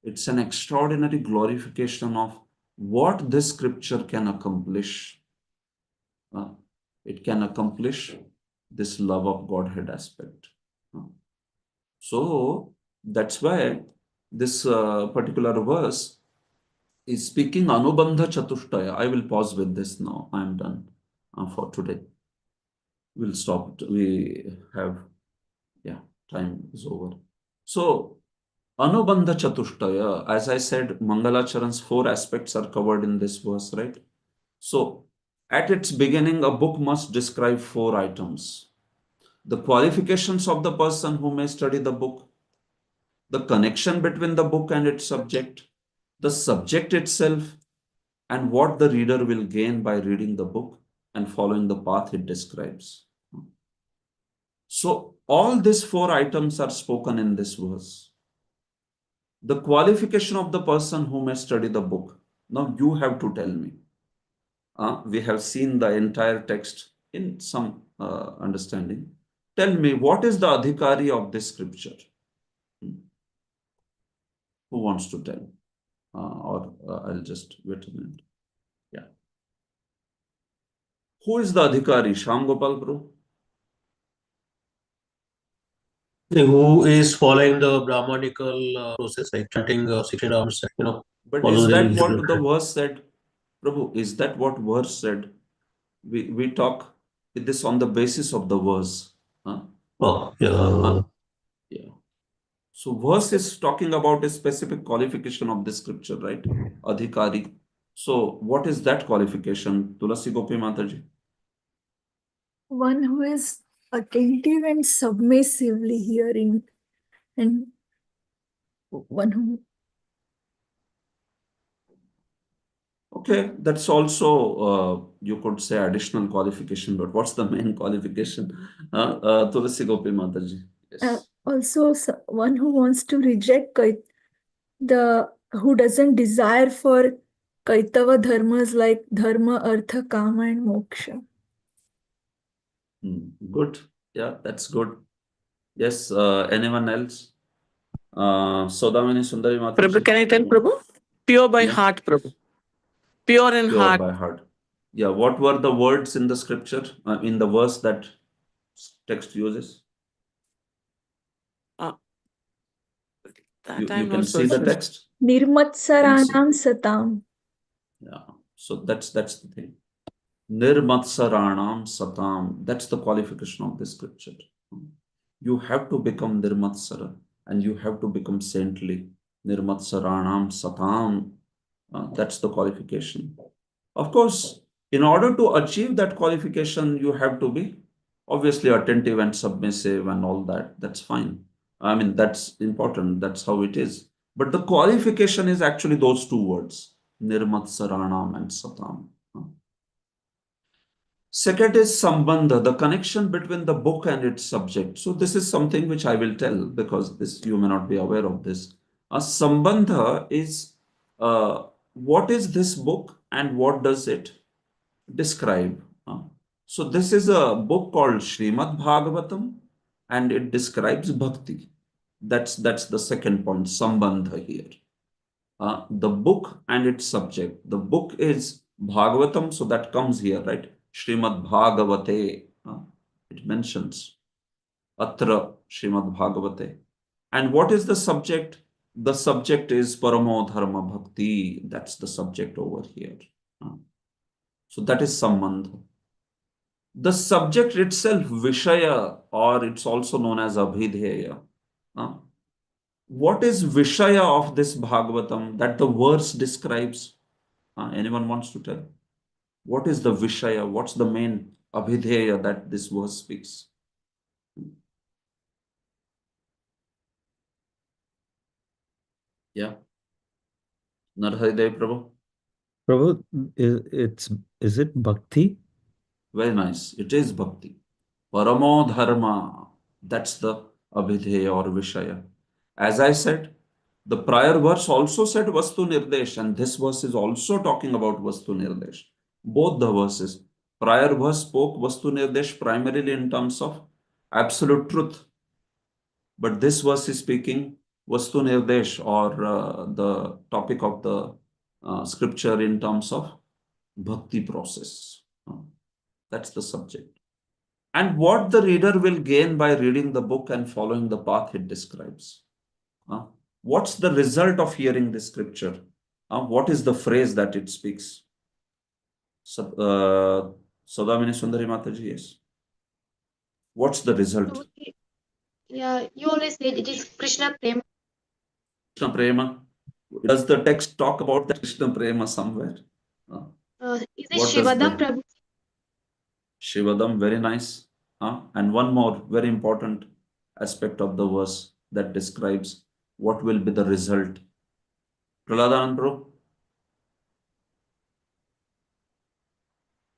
It's an extraordinary glorification of what this scripture can accomplish. It can accomplish this love of Godhead aspect. So, that's why this particular verse is speaking Anubandha Chatushtaya. I will pause with this now. I am done for today. We'll stop. We have, time is over. So, Anubandha Chatushtaya, as I said, Mangalacharan's 4 aspects are covered in this verse, right? So, at its beginning, a book must describe 4 items. The qualifications of the person who may study the book, the connection between the book and its subject, the subject itself, and what the reader will gain by reading the book and following the path it describes. So, all these 4 items are spoken in this verse. The qualification of the person who may study the book. Now you have to tell me. We have seen the entire text in some understanding. Tell me, what is the adhikari of this scripture? Who wants to tell? I'll just wait a minute. Yeah. Who is the adhikari? Shyam Gopal Bro? Who is following the Brahmanical process, like chanting 16 rounds, But follow is the that usual what the verse said? Prabhu, is that what verse said? We talk this on the basis of the verse. Oh, yeah. Yeah. So verse is talking about a specific qualification of this scripture, right? Adhikari. So what is that qualification? Tulasi Gopi Mataji. One who is attentive and submissively hearing, and one who Okay, that's also, you could say additional qualification, but what's the main qualification? Tulasi Gopi Mataji. Yes. Also, one who wants to reject who doesn't desire for Kaitava dharmas like dharma, artha, kama, and moksha. Good. Yeah, that's good. Yes, anyone else? Sodamini Sundari Mataji. Prabhu, can I tell Prabhu? Pure by Yeah. heart, Prabhu. Pure in Pure heart. by heart. Yeah, what were the words in the scripture, in the verse that text uses? That You I'm can not so see the sure. text? Nirmatsaranam satam. Yeah, so that's the thing. Nirmatsaranam satam. That's the qualification of this scripture. You have to become nirmatsara and you have to become saintly. Nirmatsaranam satam. That's the qualification. Of course, in order to achieve that qualification, you have to be obviously attentive and submissive and all that. That's fine. I mean, that's important. That's how it is. But the qualification is actually those two words, Nirmatsaranam and Satam. Second is Sambandha, the connection between the book and its subject. So this is something which I will tell because this you may not be aware of this. A Sambandha is what is this book and what does it describe? So this is a book called Srimad Bhagavatam and it describes Bhakti. That's the second point, Sambandha here. The book and its subject. The book is Bhagavatam, so that comes here, right? Srimad Bhagavate. It mentions Atra Srimad Bhagavate. And what is the subject? The subject is Paramo Dharma Bhakti. That's the subject over here. So that is Sambandha. The subject itself, Vishaya, or it's also known as Abhidheya. What is Vishaya of this Bhagavatam that the verse describes? Anyone wants to tell? What is the Vishaya? What's the main Abhidheya that this verse speaks? Yeah. Narharidev Prabhu? Prabhu, is it bhakti? Very nice. It is Bhakti. Paramo Dharma. That's the Abhidheya or Vishaya. As I said, the prior verse also said Vastu Nirdesh, and this verse is also talking about Vastu Nirdesh. Both the verses. Prior verse spoke Vastu Nirdesh primarily in terms of absolute truth. But this verse is speaking Vastu Nirdesh or the topic of the scripture in terms of bhakti process. That's the subject. And what the reader will gain by reading the book and following the path it describes. What's the result of hearing this scripture? What is the phrase that it speaks? Sodamini Sundari Mataji, yes. What's the result? Yeah, you always say it is Krishna Prema. Krishna Prema. Does the text talk about that Krishna Prema somewhere? Is it What does Shivadam the Prabhu? Shivadam, very nice. And one more very important aspect of the verse that describes what will be the result. Praladanand Prabhu?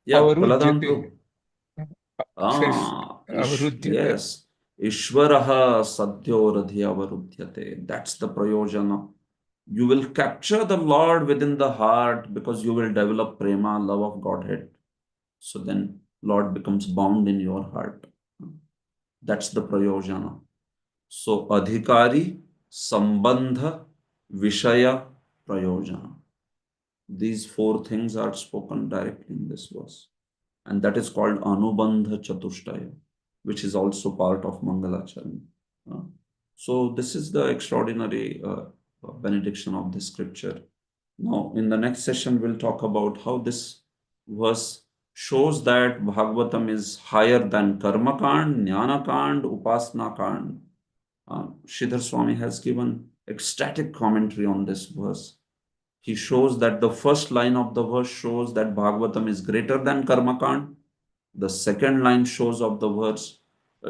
Yeah, Praladanand Prabhu. Yes. Ishvaraha sadhyoradhi avarudhyate. That's the prayojana. You will capture the Lord within the heart because you will develop prema, love of Godhead. So then Lord becomes bound in your heart. That's the prayojana. So adhikari, sambandha, vishaya, prayojana. These four things are spoken directly in this verse. And that is called Anubandha Chatushtaya, which is also part of Mangalacharana. So this is the extraordinary benediction of this scripture. Now, in the next session, we'll talk about how this verse shows that Bhagavatam is higher than Karma Kand, Jnana Kand, Upasana Kand. Sridhar Swami has given ecstatic commentary on this verse. He shows that the first line of the verse shows that Bhagavatam is greater than Karma Kand. The second line shows of the verse,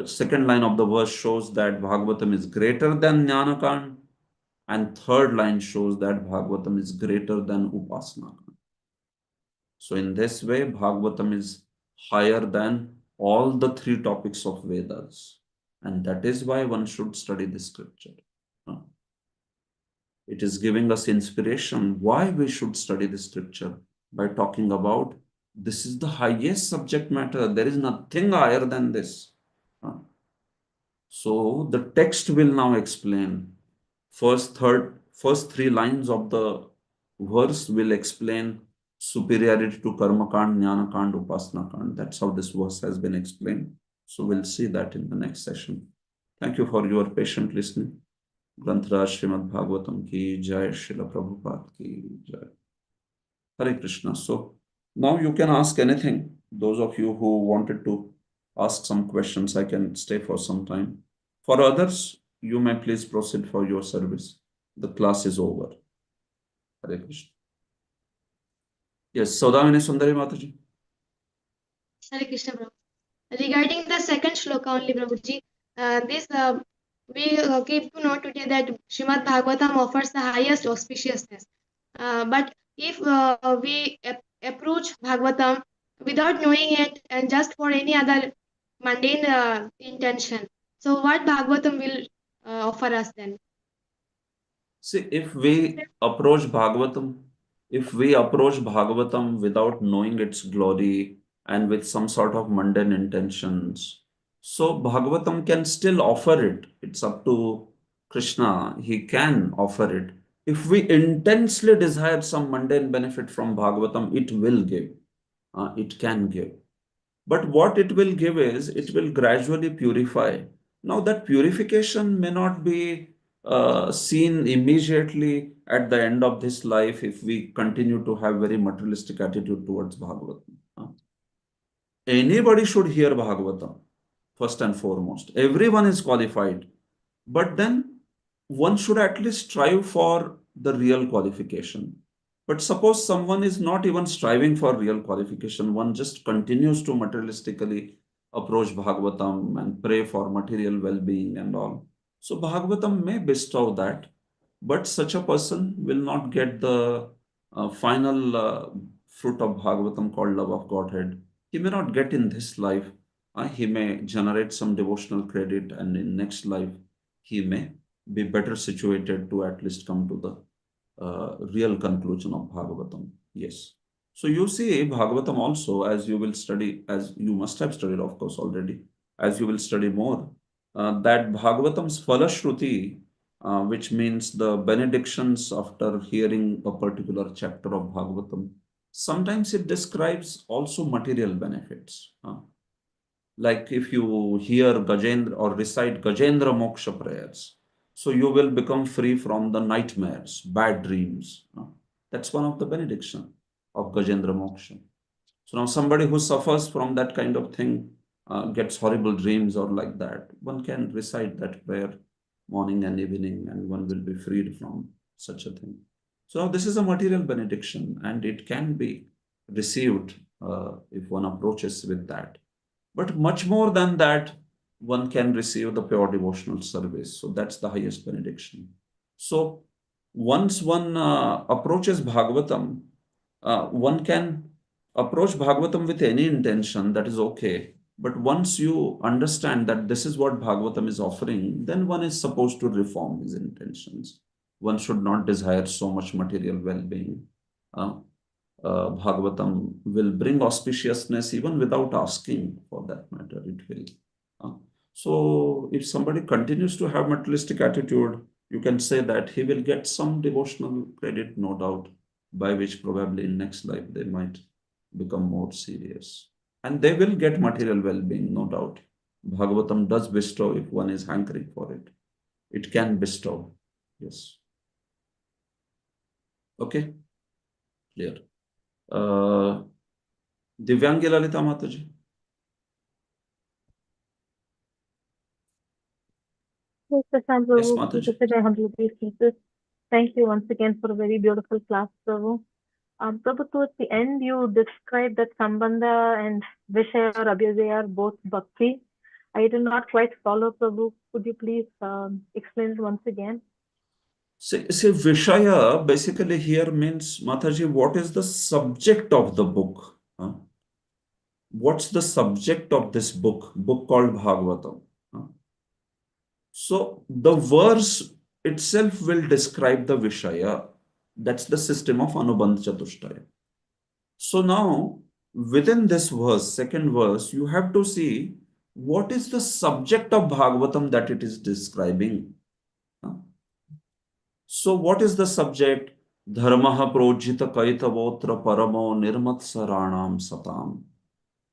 second line of the verse shows that Bhagavatam is greater than Jnana Kand. And third line shows that Bhagavatam is greater than Upasana Kand. So in this way, Bhagavatam is higher than all the three topics of Vedas. And that is why one should study the scripture. It is giving us inspiration why we should study the scripture by talking about this is the highest subject matter. There is nothing higher than this. So the text will now explain. First three lines of the verse will explain superiority to Karma Kand, Jnana Kand, Upasana Kand. That's how this verse has been explained. So we'll see that in the next session. Thank you for your patient listening. ग्रंथराज Shrimad Bhagavatam की जय, श्रील प्रभुपाद की जय. Hare Krishna. So now you can ask anything. Those of you who wanted to ask some questions, I can stay for some time. For others, you may please proceed for your service. The class is over. Hare Krishna. Yes, Saudamini Sundari Mataji. Hare Krishna, Prabhu. Regarding the second shloka only, Prabhuji, we keep to note today that Srimad Bhagavatam offers the highest auspiciousness. But if we approach Bhagavatam without knowing it and just for any other mundane intention, so what Bhagavatam will offer us then? See, if we approach Bhagavatam without knowing its glory and with some sort of mundane intentions, so Bhagavatam can still offer it. It's up to Krishna. He can offer it. If we intensely desire some mundane benefit from Bhagavatam, it will give. It can give. But what it will give is, it will gradually purify. Now, that purification may not be seen immediately at the end of this life if we continue to have very materialistic attitude towards Bhagavatam. Anybody should hear Bhagavatam, first and foremost. Everyone is qualified. But then one should at least strive for the real qualification. But suppose someone is not even striving for real qualification, one just continues to materialistically approach Bhagavatam and pray for material well-being and all. So Bhagavatam may bestow that, but such a person will not get the final fruit of Bhagavatam called love of Godhead. He may not get in this life. He may generate some devotional credit, and in next life he may be better situated to at least come to the real conclusion of Bhagavatam. Yes. So you see Bhagavatam also, as you will study, as you must have studied, of course, already, as you will study more, that Bhagavatam's Falashruti, which means the benedictions after hearing a particular chapter of Bhagavatam, sometimes it describes also material benefits. Like if you hear Gajendra or recite Gajendra Moksha prayers, so you will become free from the nightmares, bad dreams. That's one of the benediction of Gajendra Moksha. So now somebody who suffers from that kind of thing, gets horrible dreams or like that, one can recite that prayer morning and evening and one will be freed from such a thing. So this is a material benediction and it can be received if one approaches with that. But much more than that, one can receive the pure devotional service. So that's the highest benediction. So once one approaches Bhagavatam, one can approach Bhagavatam with any intention, that is okay. But once you understand that this is what Bhagavatam is offering, then one is supposed to reform his intentions. One should not desire so much material well-being. Bhagavatam will bring auspiciousness even without asking, for that matter, it will. So if somebody continues to have materialistic attitude, you can say that he will get some devotional credit, no doubt, by which probably in next life they might become more serious. And they will get material well-being, no doubt. Bhagavatam does bestow if one is hankering for it. It can bestow. Yes. Okay? Clear. Divyangi Lalita Mataji. Yes, Prashant Yes, Prabhu, Mataji. Professor, I humbly receive this. Thank you once again for a very beautiful class, Prabhu. Prabhu, towards the end, you described that Sambandha and Vishaya or Abhyasaya are both Bhakti. I did not quite follow, Prabhu. Could you please explain it once again? See, Vishaya basically here means, Mataji, what is the subject of the book? Huh? What's the subject of this book called Bhagavatam? Huh? So the verse itself will describe the Vishaya. That's the system of Anubandha Chatushtaya. So now, within this verse, second verse, you have to see what is the subject of Bhagavatam that it is describing. Huh? So what is the subject? Dharmaha projita kaitavotra paramo nirmatsaranam satam.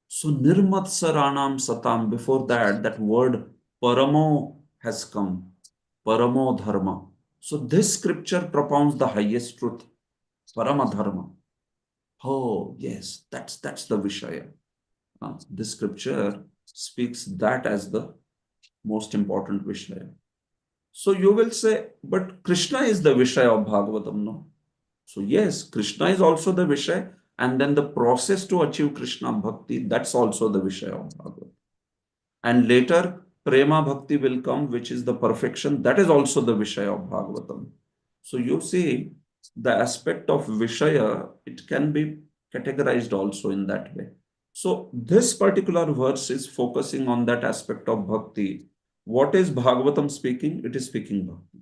So nirmatsaranam satam, before that word paramo has come. Paramo dharma. So this scripture propounds the highest truth. Parama dharma. Oh, yes, that's the Vishaya. This scripture speaks that as the most important Vishaya. So you will say, but Krishna is the Vishaya of Bhagavatam, no? So yes, Krishna is also the Vishaya, and then the process to achieve Krishna Bhakti, that's also the Vishaya of Bhagavatam. And later, Prema Bhakti will come, which is the perfection, that is also the Vishaya of Bhagavatam. So you see, the aspect of Vishaya, it can be categorized also in that way. So this particular verse is focusing on that aspect of Bhakti. What is Bhagavatam speaking? It is speaking Bhakti.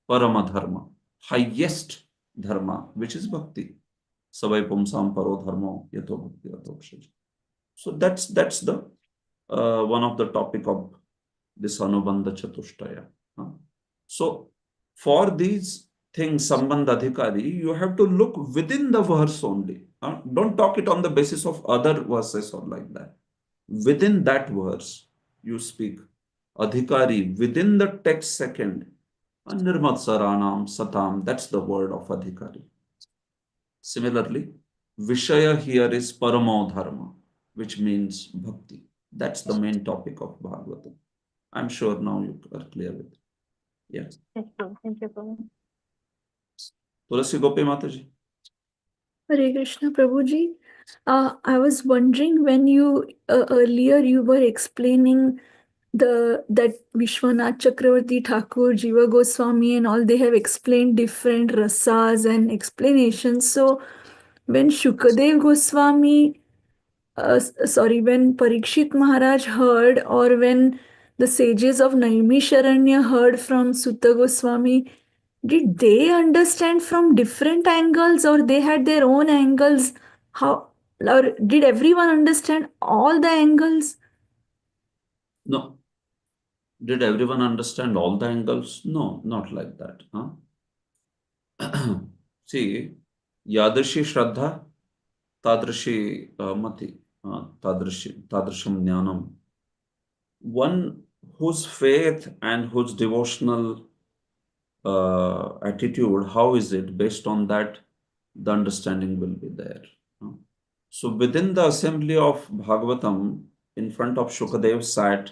Paramadharma, highest dharma, which is Bhakti. Savai pumsam paro dharmo yato bhakti yato. So that's the one of the topic of this Anubandha Chatushtaya. So for these things, Sambandha Adhikari, you have to look within the verse only. Don't talk it on the basis of other verses or like that. Within that verse, you speak. Adhikari, within the text second, Nirmatsaranam Satam, that's the word of Adhikari. Similarly, Vishaya here is Paramo Dharma, which means Bhakti. That's the main topic of Bhagavatam. I'm sure now you are clear with it. Yeah. Yes, sir. Thank you, Prabhu. Tulasi Gopi Mataji. Hare Krishna, Prabhuji. I was wondering when you earlier you were explaining that Vishwanath Chakravarti Thakur, Jiva Goswami and all, they have explained different rasas and explanations. So when Shukadev Goswami, when Parikshit Maharaj heard, or when the sages of Naimisharanya heard from Sutta Goswami, did they understand from different angles or they had their own angles? How, or did everyone understand all the angles? No. Did everyone understand all the angles? No, not like that. See, Yadashi Shraddha, Tadrashi Mati, Tadrasham Jnanam. One whose faith and whose devotional attitude, how is it? Based on that, the understanding will be there. So within the assembly of Bhagavatam, in front of Shukadev sat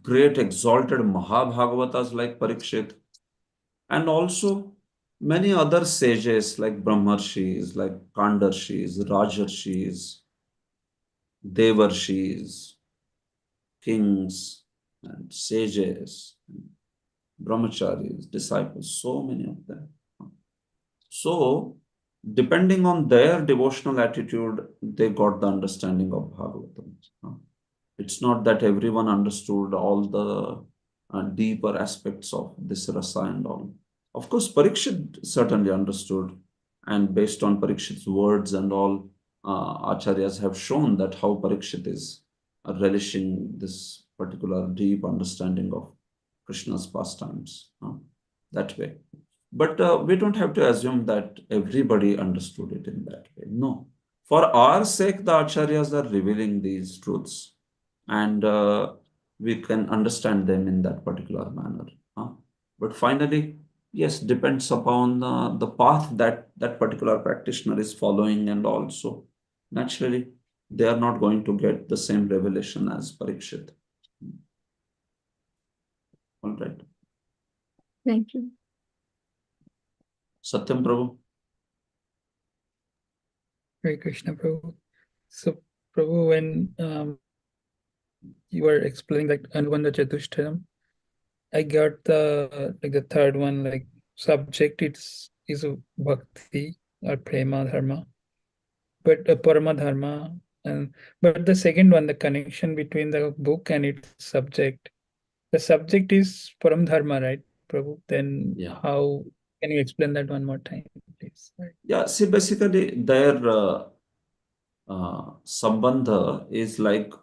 great exalted Mahabhagavatas like Parikshit, and also many other sages like Brahmarshis, like Kandarshis, Rajarshis, Devarshis, kings, and sages, brahmacharis, disciples, so many of them. So, depending on their devotional attitude, they got the understanding of Bhagavatam. It's not that everyone understood all the deeper aspects of this rasa and all. Of course, Parikshit certainly understood, and based on Parikshit's words and all, acharyas have shown that how Parikshit is relishing this particular deep understanding of Krishna's pastimes that way. But we don't have to assume that everybody understood it in that way. No. For our sake, the acharyas are revealing these truths, and we can understand them in that particular manner. But finally, yes, depends upon the path that that particular practitioner is following, and also naturally they are not going to get the same revelation as Parikshit. All right. Thank you. Satyam Prabhu. Hare Krishna, Prabhu. So, Prabhu, when you were explaining like Anubandha Chatushtayam, I got the third one, like subject is bhakti or prema dharma, but parama dharma, and but the second one, the connection between the book and its subject. The subject is param dharma, right, Prabhu? Then Yeah. how can you explain that one more time, please? Yeah, see, basically their sambandha is like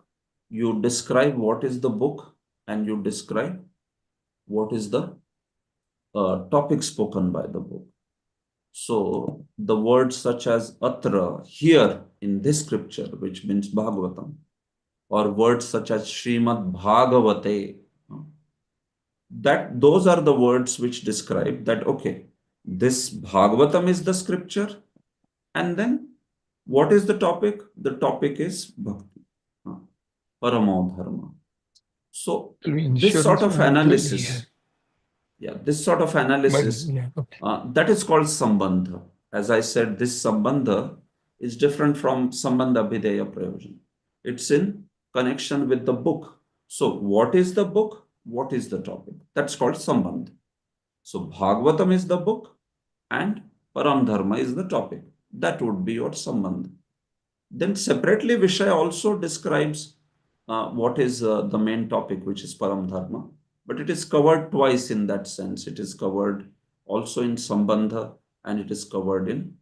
you describe what is the book and you describe what is the topic spoken by the book. So the words such as atra, here in this scripture, which means Bhagavatam, or words such as Srimad Bhagavate, that those are the words which describe that, okay, this Bhagavatam is the scripture, and then what is the topic? The topic is Bhakti, Paramo Dharma. So this sort of analysis, this sort of analysis, that is called Sambandha. As I said, this Sambandha is different from Sambandha Abhideya Prayojan. It's in connection with the book. So what is the book? What is the topic? That's called Sambandha. So Bhagavatam is the book and Param Dharma is the topic. That would be your Sambandha. Then separately Vishaya also describes what is the main topic, which is Param Dharma. But it is covered twice in that sense. It is covered also in Sambandha and it is covered in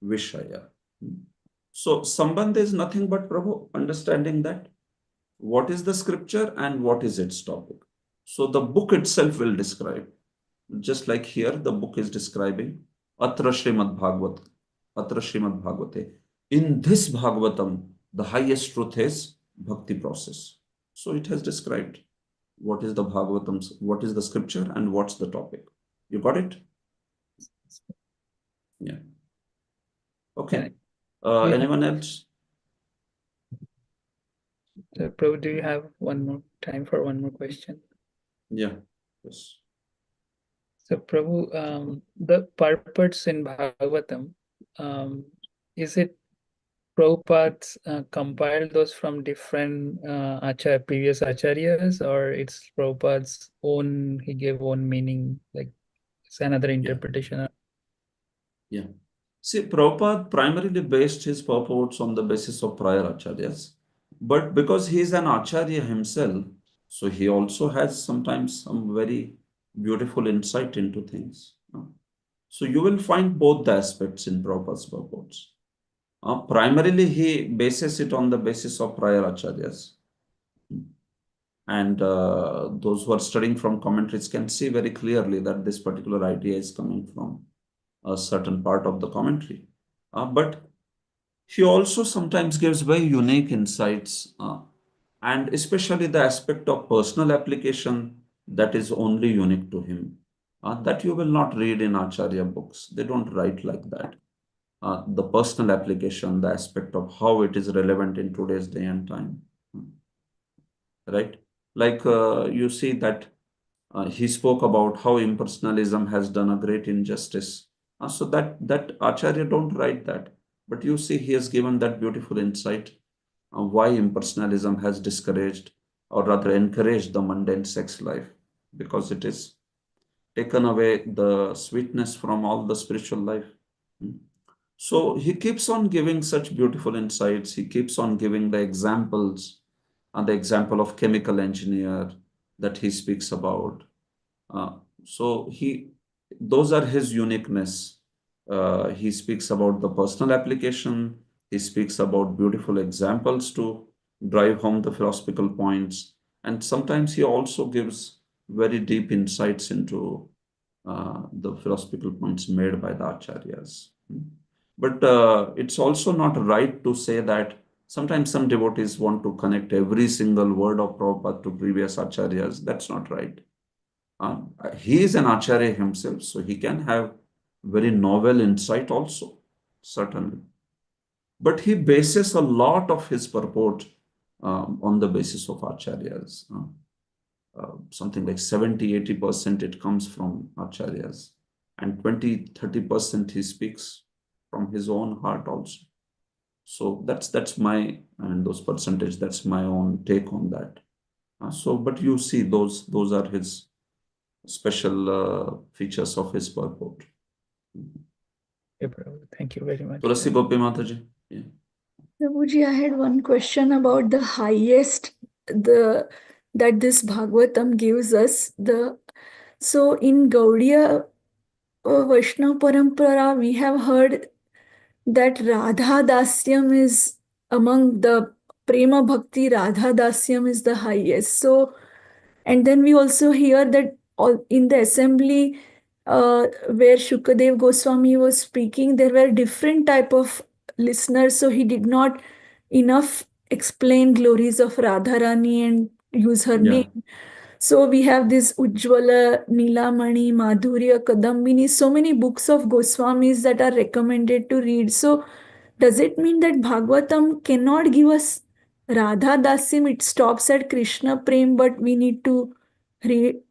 Vishaya. So Sambandha is nothing but, Prabhu, understanding that what is the scripture and what is its topic. So the book itself will describe. Just like here, the book is describing Atra Srimad Bhagavat, Atra Srimad Bhagavate. In this Bhagavatam, the highest truth is bhakti process. So it has described what is the Bhagavatam, what is the scripture, and what's the topic. You got it? Yeah. Okay. Anyone else? Prabhu, do you have one more time for one more question? Yeah. Yes. So, Prabhu, the purports in Bhagavatam, is it Prabhupada's compiled those from different previous acharyas, or it's Prabhupada's own, he gave own meaning, like it's another interpretation? Yeah. See, Prabhupada primarily based his purports on the basis of prior acharyas. But because he is an acharya himself, so he also has sometimes some very beautiful insight into things. So you will find both the aspects in Prabhupada's purports. Primarily, he bases it on the basis of prior acharyas. And those who are studying from commentaries can see very clearly that this particular idea is coming from a certain part of the commentary. But he also sometimes gives very unique insights, and especially the aspect of personal application that is only unique to him. That you will not read in Acharya books. They don't write like that. The personal application, the aspect of how it is relevant in today's day and time. Right? Like you see that he spoke about how impersonalism has done a great injustice. So that Acharya don't write that. But you see, he has given that beautiful insight why impersonalism has discouraged or rather encouraged the mundane sex life, because it is taken away the sweetness from all the spiritual life. So he keeps on giving such beautiful insights. He keeps on giving the examples, and the example of chemical engineer that he speaks about. So those are his uniqueness. He speaks about the personal application. He speaks about beautiful examples to drive home the philosophical points. And sometimes he also gives very deep insights into the philosophical points made by the acharyas. But it's also not right to say that sometimes some devotees want to connect every single word of Prabhupada to previous acharyas. That's not right. He is an acharya himself, so he can have very novel insight also, certainly. But he bases a lot of his purport on the basis of acharyas. Something like 70-80% it comes from acharyas, and 20-30% he speaks from his own heart also. So that's my, and those percentage, that's my own take on that. But you see, those are his special features of his purport. Okay, Prabhu. Thank you very much. Tulasi Gopi Mataji. Yeah. Prabhuji, I had one question about the highest that this Bhagavatam gives us. So in Gaudiya Vaishnava Parampara, we have heard that Radha Dasyam is among the Prema Bhakti, Radha Dasyam is the highest. So, and then we also hear that in the assembly where Shukadev Goswami was speaking, there were different type of listeners. So he did not enough explain glories of Radharani and use her Yeah. name. So we have this Ujjwala, Nilamani, Madhurya, Kadambini, so many books of Goswamis that are recommended to read. So does it mean that Bhagavatam cannot give us Radha Dasim? It stops at Krishna Prem, but we need to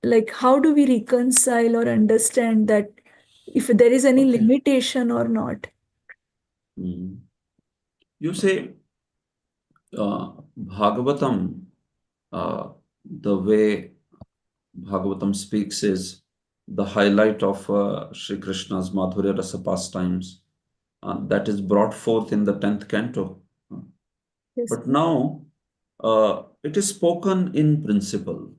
like how do we reconcile or understand that if there is any Okay. limitation or not? You say Bhagavatam, the way Bhagavatam speaks is the highlight of Sri Krishna's Madhurya Rasa pastimes that is brought forth in the 10th canto. Yes. But now it is spoken in principle.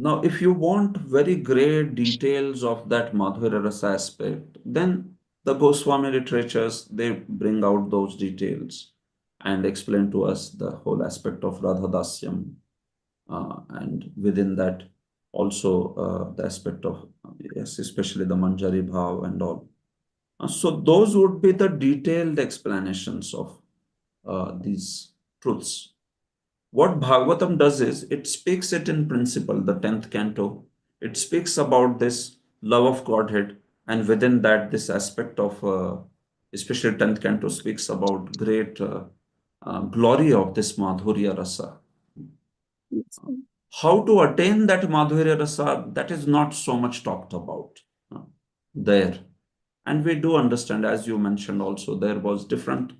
Now, if you want very great details of that Madhurya Rasa aspect, then the Goswami literatures, they bring out those details and explain to us the whole aspect of Radha Dasyam. And within that, also the aspect of, yes, especially the Manjari Bhav and all. So those would be the detailed explanations of these truths. What Bhagavatam does is, it speaks it in principle, the 10th canto. It speaks about this love of Godhead, and within that, this aspect of, especially 10th canto speaks about great glory of this Madhurya Rasa. How to attain that Madhurya Rasa, that is not so much talked about there. And we do understand, as you mentioned also, there was different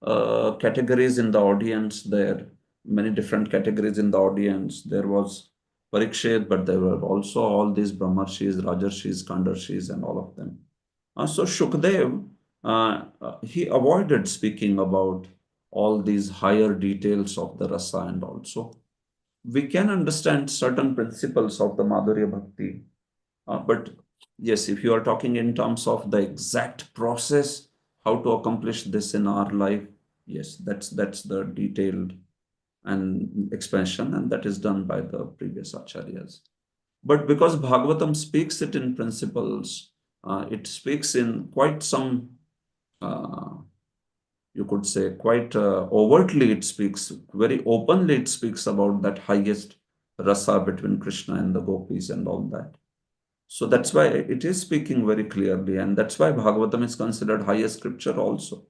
categories in the audience there, many different categories in the audience. There was Parikshit, but there were also all these Brahmarshis, Rajarshis, Kandarshis, and all of them. So Shukdev, he avoided speaking about all these higher details of the rasa, and also we can understand certain principles of the Madhurya Bhakti. But yes, if you are talking in terms of the exact process, how to accomplish this in our life, yes, that's the detailed and expansion, and that is done by the previous acharyas. But because Bhagavatam speaks it in principles, it speaks in quite some, you could say, quite overtly, it speaks, very openly it speaks about that highest rasa between Krishna and the gopis and all that. So that's why it is speaking very clearly, and that's why Bhagavatam is considered highest scripture also.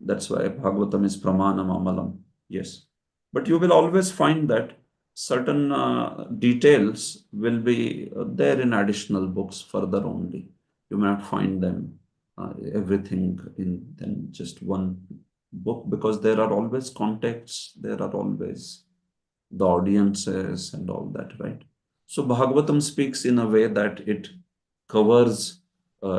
That's why Bhagavatam is Pramanam Amalam. Yes. But you will always find that certain details will be there in additional books further only. You may not find them, everything in just one book, because there are always contexts, there are always the audiences and all that, right? So Bhagavatam speaks in a way that it covers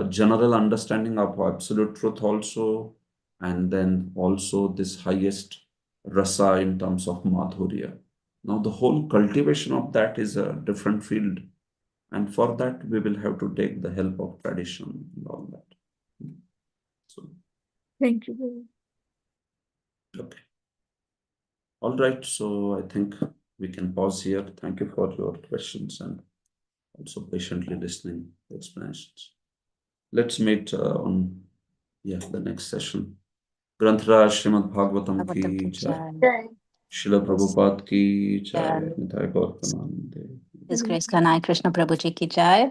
general understanding of absolute truth also, and then also this highest rasa in terms of Madhurya. Now the whole cultivation of that is a different field, and for that we will have to take the help of tradition and all that. So Thank you. okay. All right, so I think we can pause here. Thank you for your questions and also patiently listening to explanations. Let's meet on the next session. Granthra Srimad Bhagavatam ki jai. Srila Prabhupada ki jai. Nithai Gaur Premanande. His Grace Kanai Krishna Prabhuji ki jai.